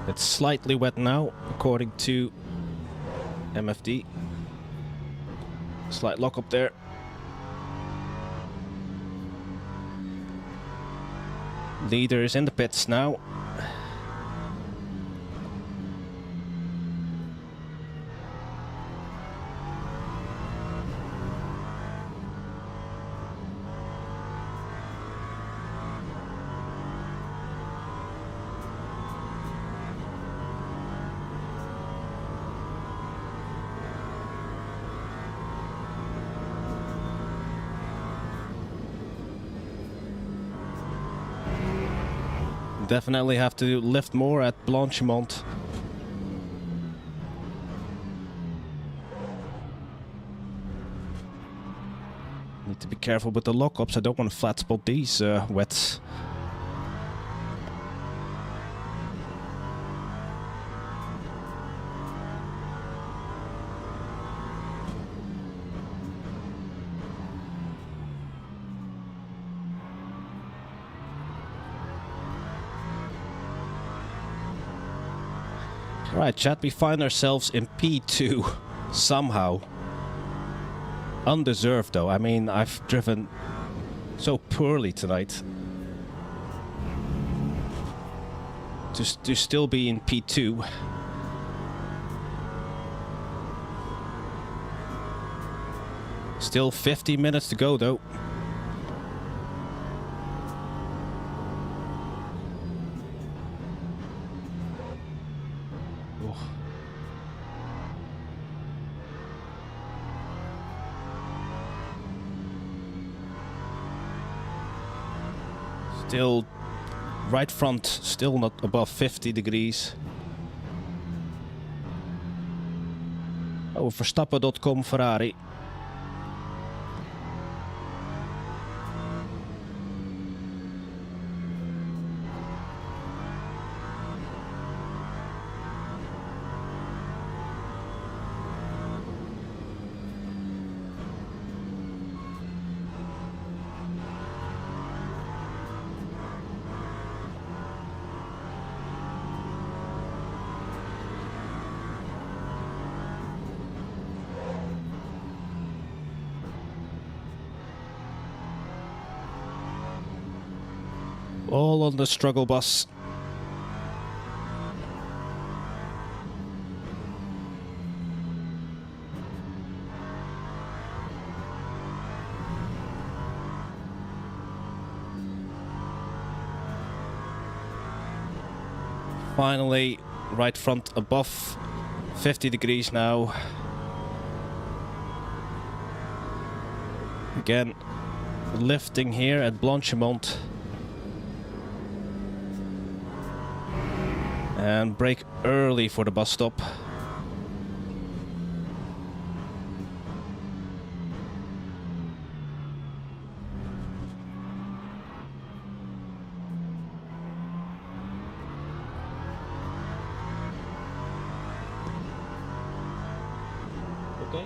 It's slightly wet now, according to MFD. Slight lock up there. Leader is in the pits now. Definitely have to lift more at Blanchimont. Need to be careful with the lockups. I don't want to flat spot these wets. Alright, chat, we find ourselves in P2 somehow. Undeserved though. I mean, I've driven so poorly tonight. To still be in P2. Still 50 minutes to go though. Still, right front, still not above 50 degrees. Oh, Verstappen.com Ferrari. All on the struggle bus. Finally, right front above 50 degrees now. Again, lifting here at Blanchimont. And brake early for the bus stop. Okay.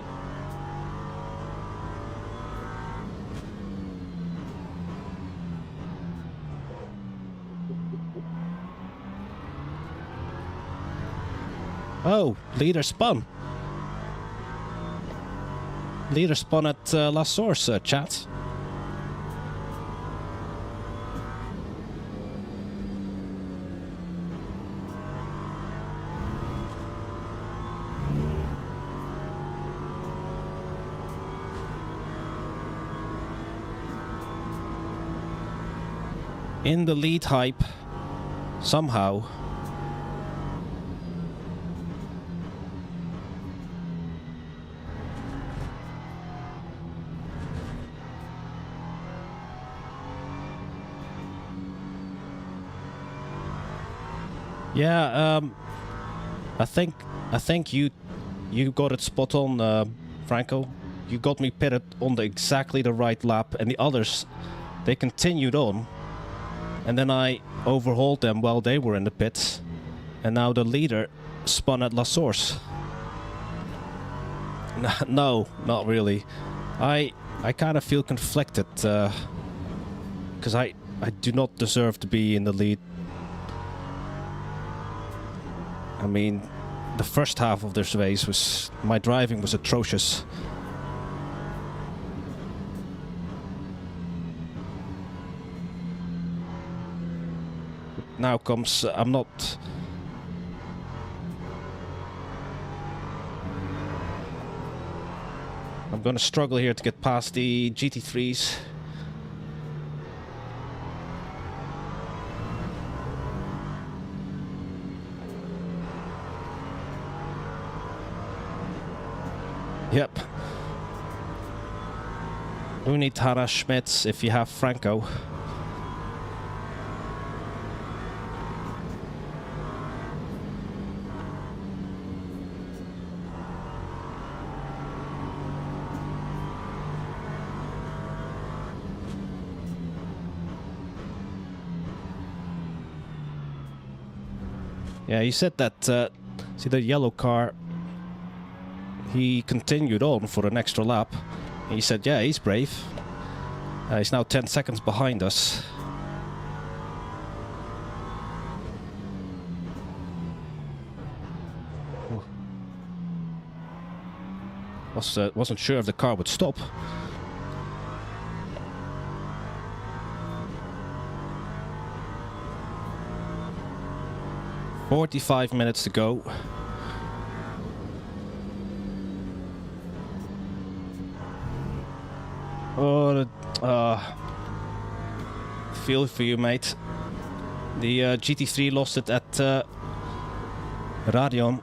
Oh, leader spun. Leader spun at La Source, chat. In the lead hype, somehow. Yeah, I think you got it spot on, Franco. You got me pitted on exactly the right lap, and the others, they continued on, and then I overhauled them while they were in the pits, and now the leader spun at La Source. No, not really. I kind of feel conflicted, because I do not deserve to be in the lead. I mean, the first half of this race was... my driving was atrocious. Now comes... I'm not... I'm gonna struggle here to get past the GT3s. Yep. You need Hannah Schmitz if you have Franco. Yeah, he said that, see the yellow car, he continued on for an extra lap. He said, yeah, he's brave. He's now 10 seconds behind us. Wasn't sure if the car would stop. "45 minutes to go. Oh, feel for you, mate. The GT3 lost it at Radion.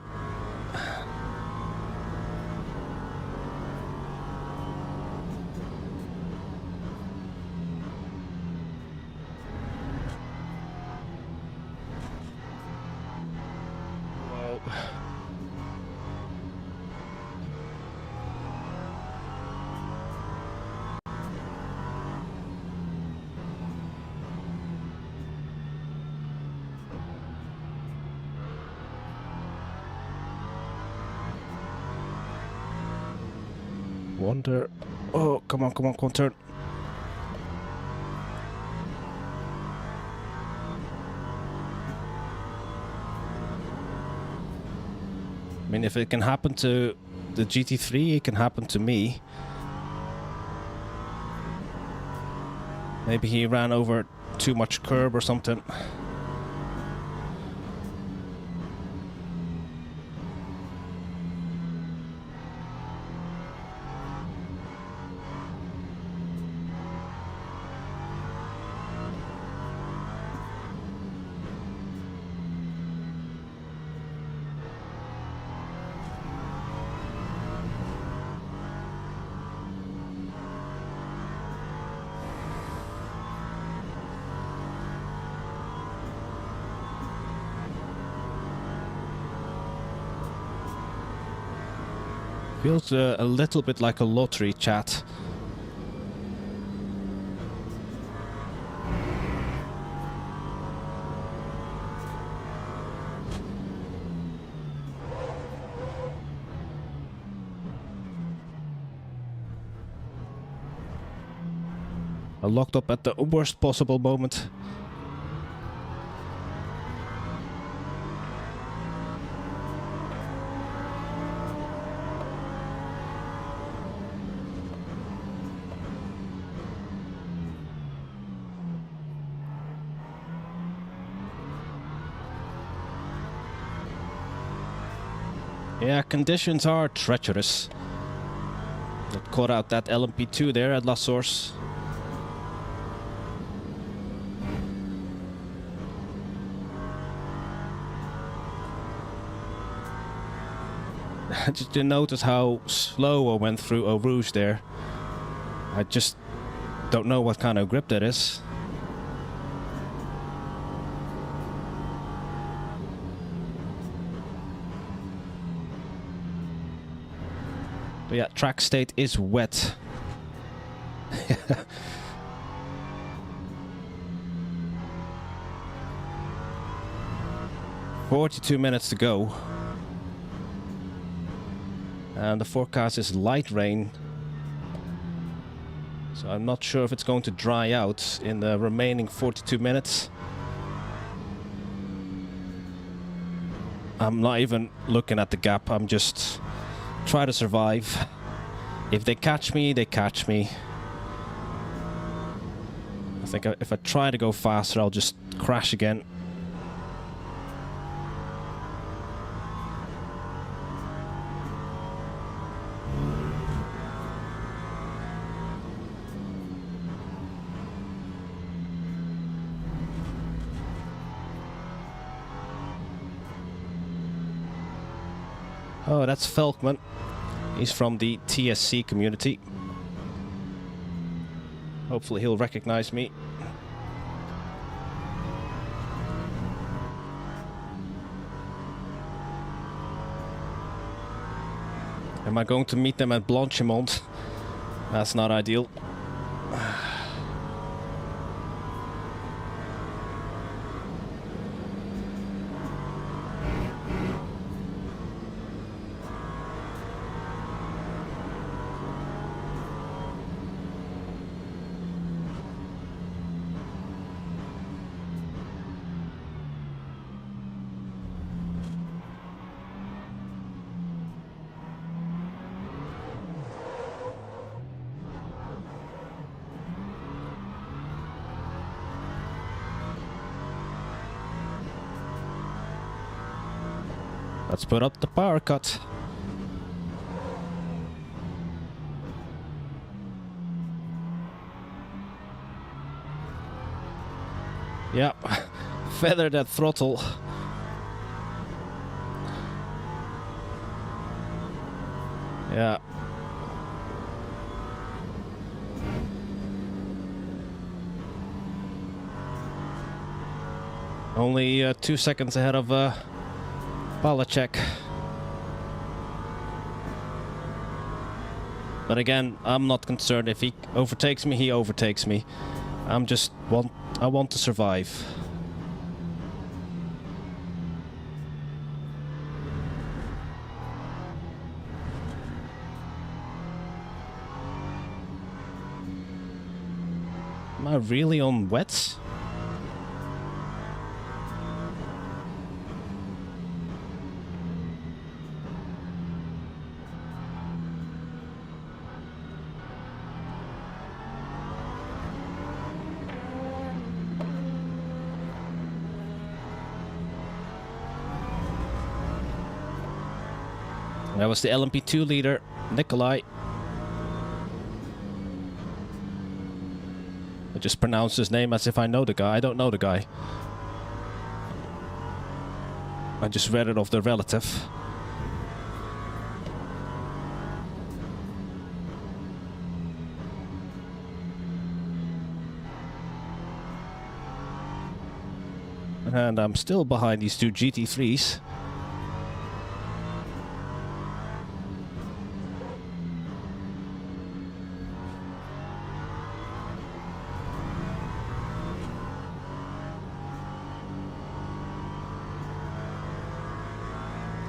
Wonder. Oh, come on, turn. I mean, if it can happen to the GT3, it can happen to me. Maybe he ran over too much curb or something. Feels a little bit like a lottery, chat. I locked up at the worst possible moment. Yeah, conditions are treacherous. That caught out that LMP2 there at La Source. Did you notice how slow I went through Eau Rouge there? I just don't know what kind of grip that is. But yeah, track state is wet. 42 minutes to go. And the forecast is light rain. So I'm not sure if it's going to dry out in the remaining 42 minutes. I'm not even looking at the gap, I'm just trying to survive. If they catch me, they catch me. I think if I try to go faster, I'll just crash again. Oh, that's Felkman. He's from the TSC community. Hopefully he'll recognize me. Am I going to meet them at Blanchimont? That's not ideal. Let's put up the power cut. Yeah, feather that throttle. Yeah. Only 2 seconds ahead of Palachek. But again, I'm not concerned. If he overtakes me, he overtakes me. I want to survive. Am I really on wets? That was the LMP2 leader, Nikolai. I just pronounced his name as if I know the guy. I don't know the guy. I just read it off the relative. And I'm still behind these two GT3s.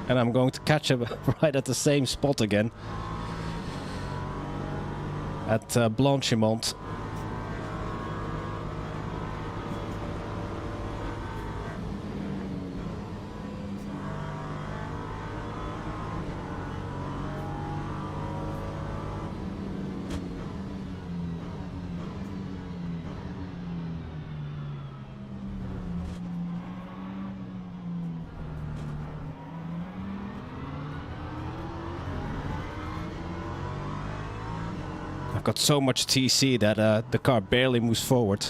And I'm going to catch him right at the same spot again. At Blanchimont. Got so much TC that the car barely moves forward.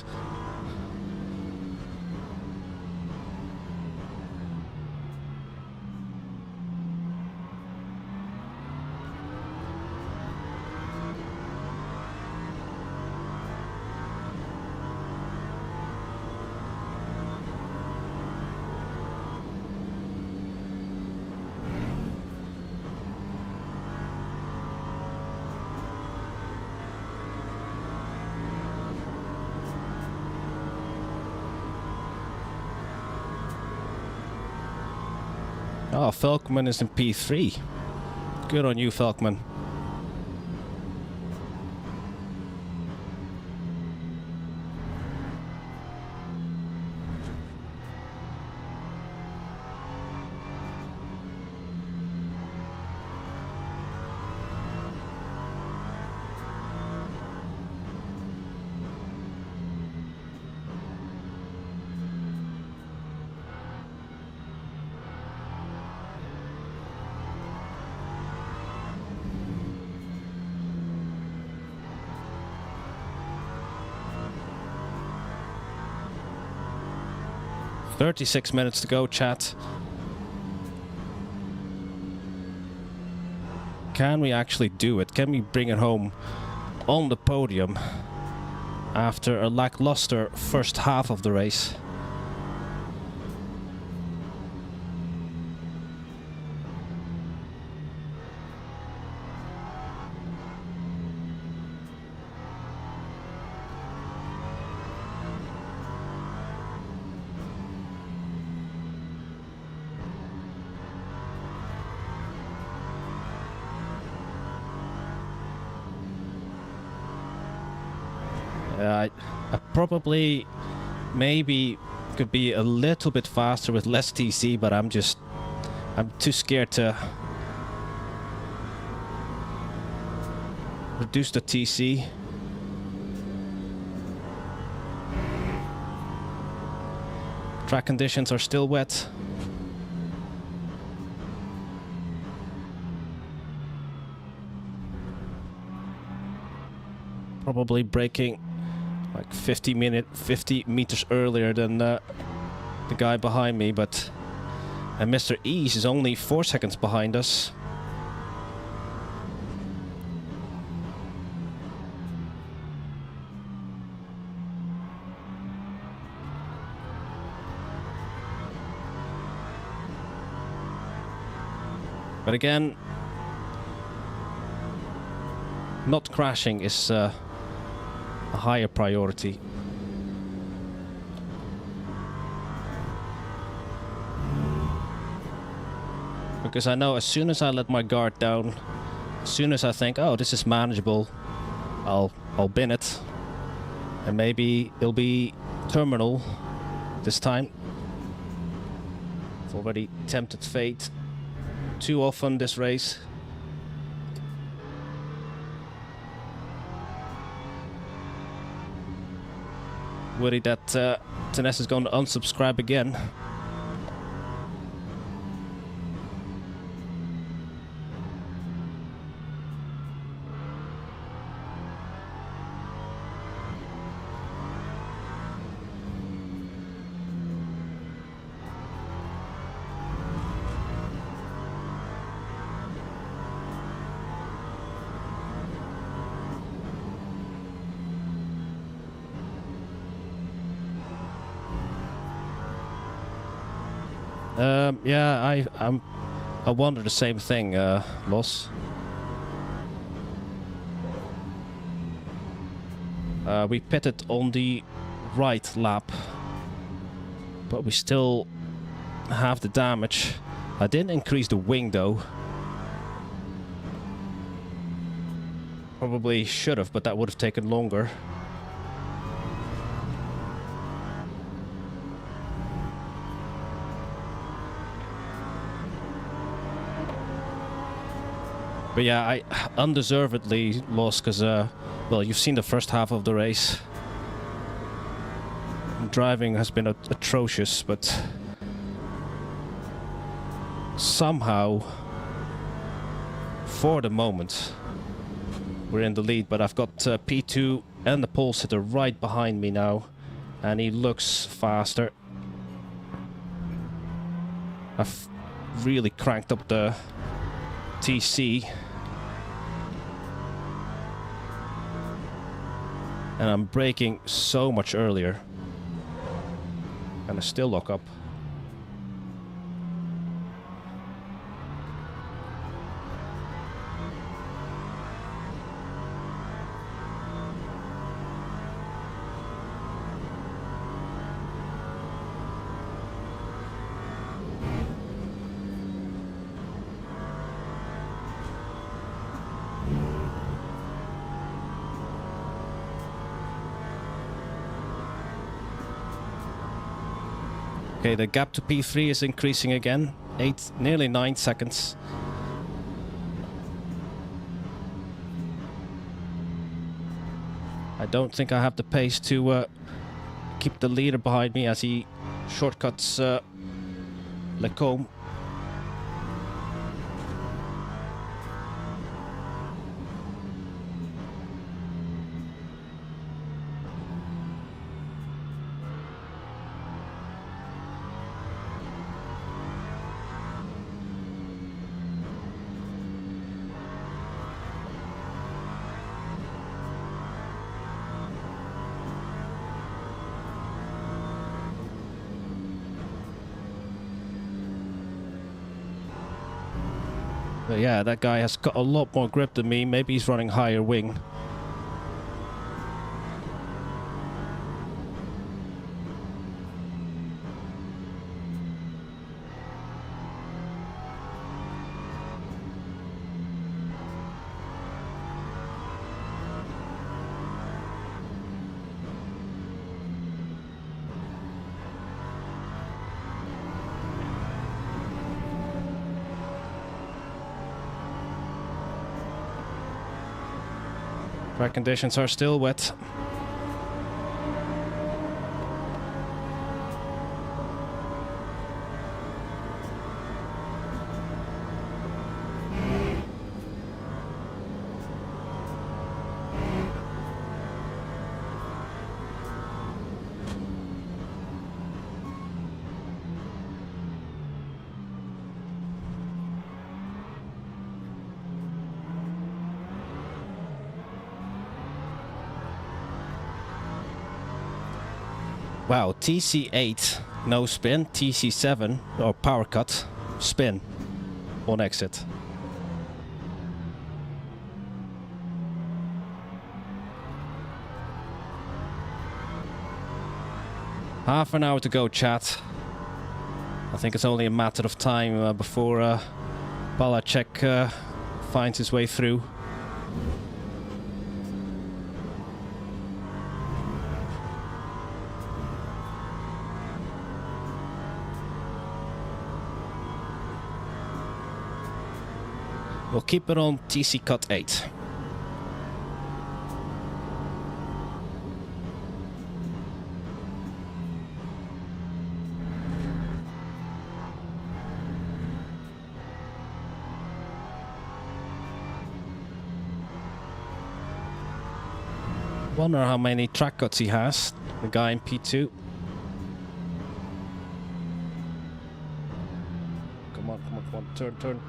Oh, Falkman is in P3. Good on you, Falkman. "36 minutes to go, chat. Can we actually do it? Can we bring it home on the podium after a lackluster first half of the race?" I probably maybe could be a little bit faster with less TC, but I'm too scared to reduce the TC. Track conditions are still wet. Probably braking like 50 meters earlier than the guy behind me, but and Mr. Ease is only 4 seconds behind us. But again, not crashing is a higher priority. Because I know as soon as I let my guard down, as soon as I think, oh, this is manageable, I'll bin it. And maybe it'll be terminal this time. I've already tempted fate too often this race. Worried that Taness is going to unsubscribe again. Yeah, I wonder the same thing, Loss. We pitted on the right lap, but we still have the damage. I didn't increase the wing though. Probably should have, but that would have taken longer. But yeah, I undeservedly lost because, well, you've seen the first half of the race. Driving has been atrocious, but somehow, for the moment, we're in the lead. But I've got P2 and the pole sitter right behind me now, and he looks faster. I've really cranked up the TC. And I'm braking so much earlier. And I still lock up. Okay, the gap to P3 is increasing again. Nearly 9 seconds. I don't think I have the pace to keep the leader behind me as he shortcuts Lecombe. But yeah, that guy has got a lot more grip than me. Maybe he's running higher wing. Track conditions are still wet. Wow, TC8, no spin, TC7, or power cut, spin, on exit. Half an hour to go, chat. I think it's only a matter of time before Palacek finds his way through. We'll keep it on TC cut 8. Wonder how many track cuts he has, the guy in P2. Come on, come on, come on, turn.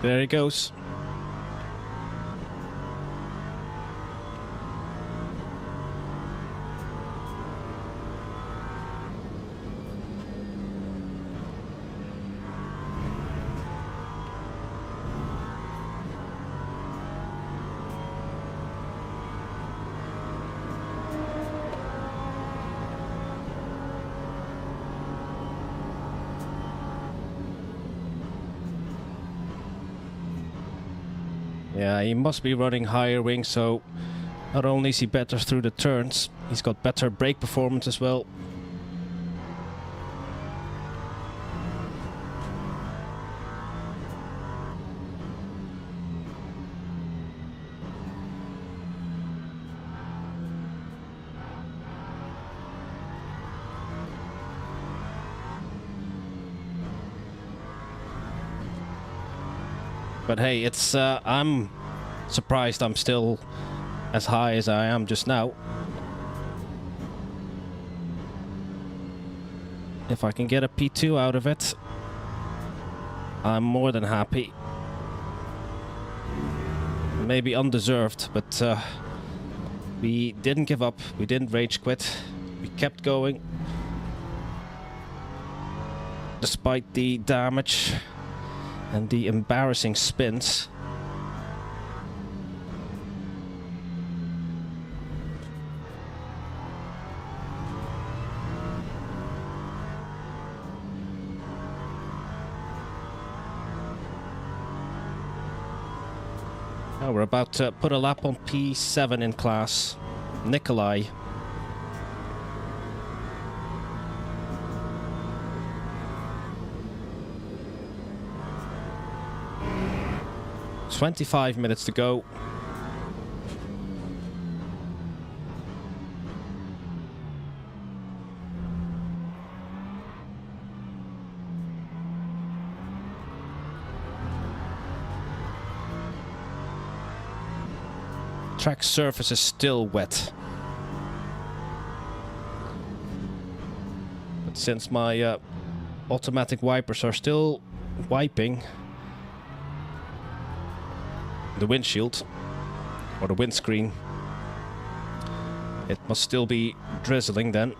There he goes. Yeah, he must be running higher wing, so not only is he better through the turns, he's got better brake performance as well. But hey, it's I'm surprised I'm still as high as I am just now. If I can get a P2 out of it, I'm more than happy. Maybe undeserved, but we didn't give up, we didn't rage quit, we kept going. Despite the damage and the embarrassing spins. Now we're about to put a lap on P7 in class. Nikolai. "25 minutes to go." Track surface is still wet. But since my automatic wipers are still wiping the windshield or the windscreen, it must still be drizzling then.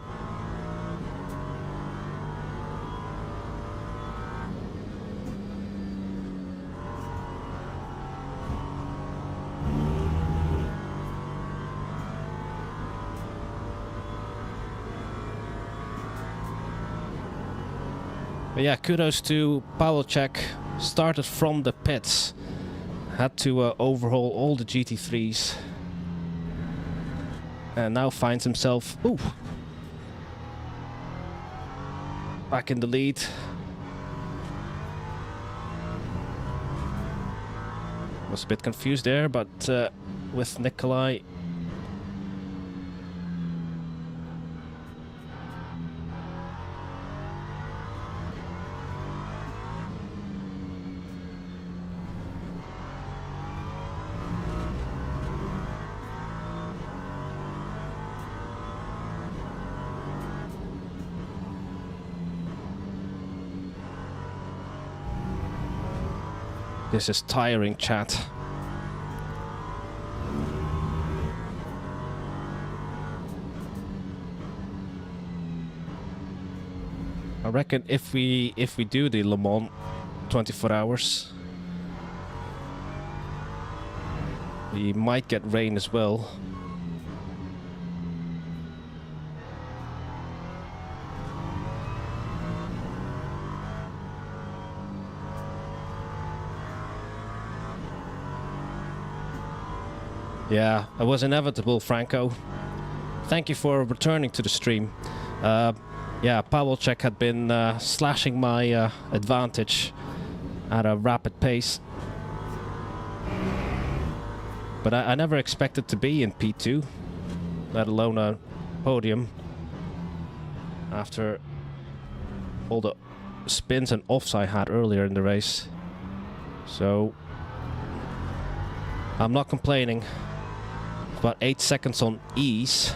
But yeah, kudos to Pawelczyk. Started from the pits. Had to overhaul all the GT3s. And now finds himself back in the lead. Was a bit confused there, but with Nikolai. This is tiring, chat. I reckon if we do the Le Mans 24 hours, we might get rain as well. Yeah, it was inevitable, Franco. Thank you for returning to the stream. Yeah, Pawelczyk had been slashing my advantage at a rapid pace. But I never expected to be in P2, let alone a podium, after all the spins and offs I had earlier in the race. So I'm not complaining. About 8 seconds on ease.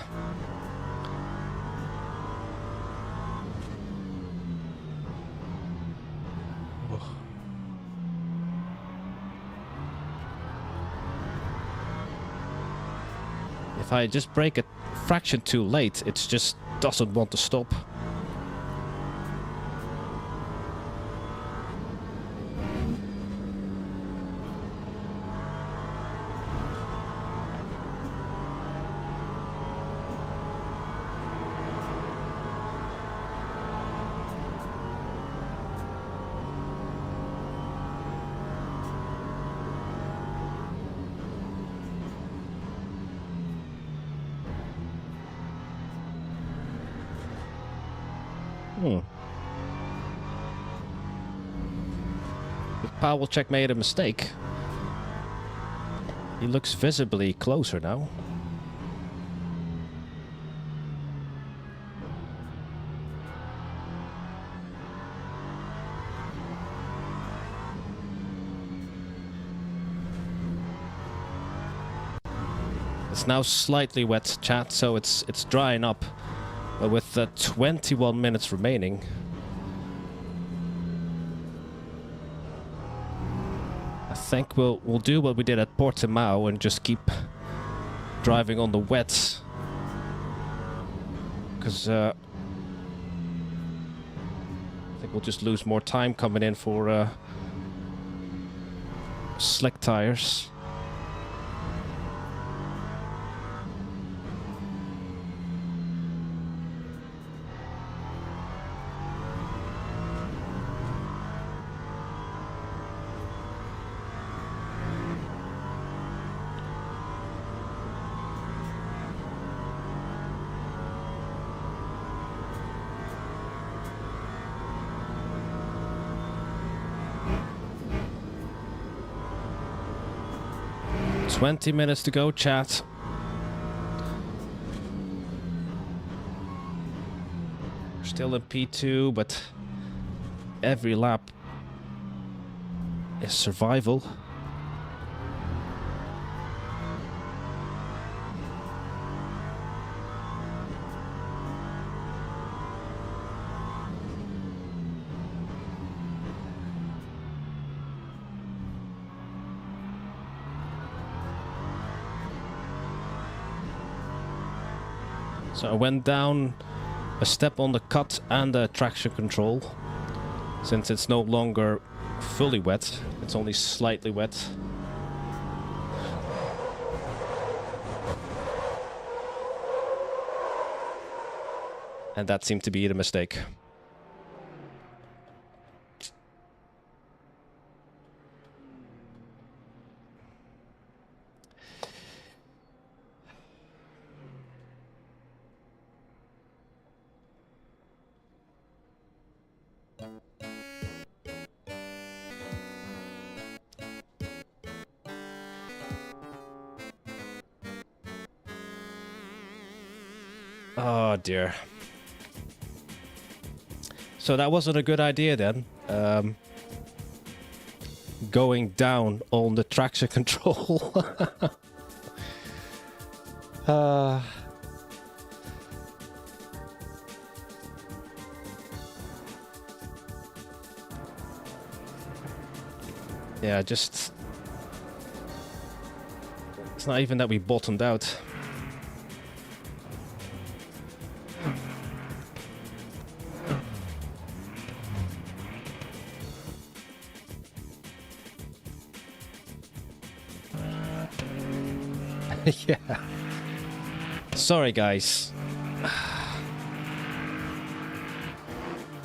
If I just brake a fraction too late, it just doesn't want to stop. Powell-check made a mistake. He looks visibly closer now. It's now slightly wet, chat, so it's drying up. But with 21 minutes remaining, I think we'll do what we did at Portimao and just keep driving on the wet. Because I think we'll just lose more time coming in for slick tires. "20 minutes to go, chat." We're still in P2, but every lap is survival. So I went down a step on the cut and the traction control, since it's no longer fully wet, it's only slightly wet. And that seemed to be the mistake. Oh dear. So that wasn't a good idea then. Going down on the traction control. Yeah, just... It's not even that we bottomed out. Yeah. Sorry, guys.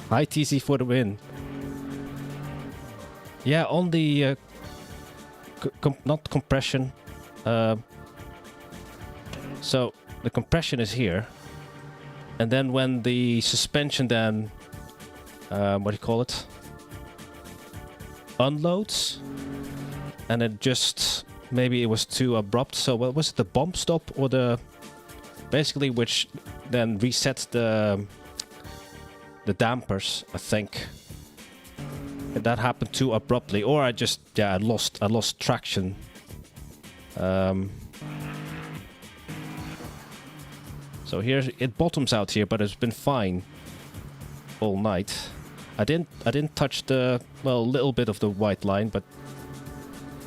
ITC for the win. Yeah, on the not compression. So the compression is here, and then when the suspension then, what do you call it? Unloads, and it just maybe it was too abrupt. So what was it? The bump stop or the basically which then resets the dampers, I think. And that happened too abruptly, or I just I lost traction. So here it bottoms out here, but it's been fine all night. I didn't touch the little bit of the white line, but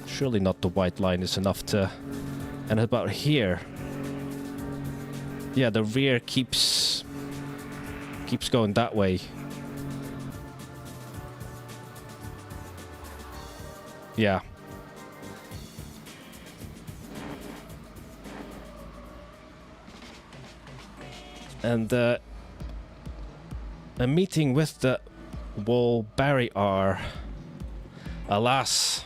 surely not the white line is enough to. And about here, yeah, the rear keeps going that way. Yeah. And a meeting with the wall barrier. Alas.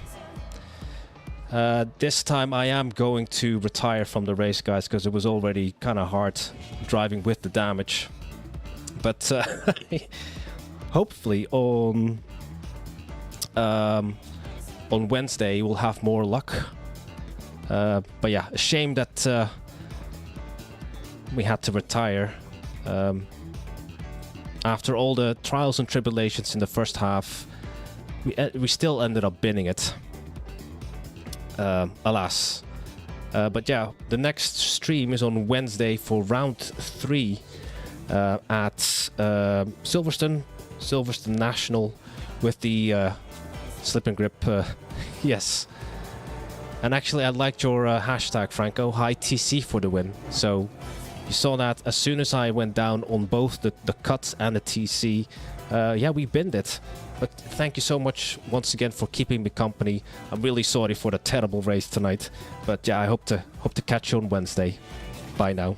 This time I am going to retire from the race, guys, because it was already kind of hard driving with the damage. But hopefully on Wednesday we'll have more luck. But yeah, a shame that we had to retire. After all the trials and tribulations in the first half, we still ended up winning it. Alas. But yeah, the next stream is on Wednesday for round 3 at Silverstone National with the slip and grip. Yes. And actually, I liked your hashtag, Franco, high TC for the win. So you saw that as soon as I went down on both the cuts and the TC. Yeah, we binned it. But thank you so much once again for keeping me company. I'm really sorry for the terrible race tonight. But yeah, I hope to catch you on Wednesday. Bye now.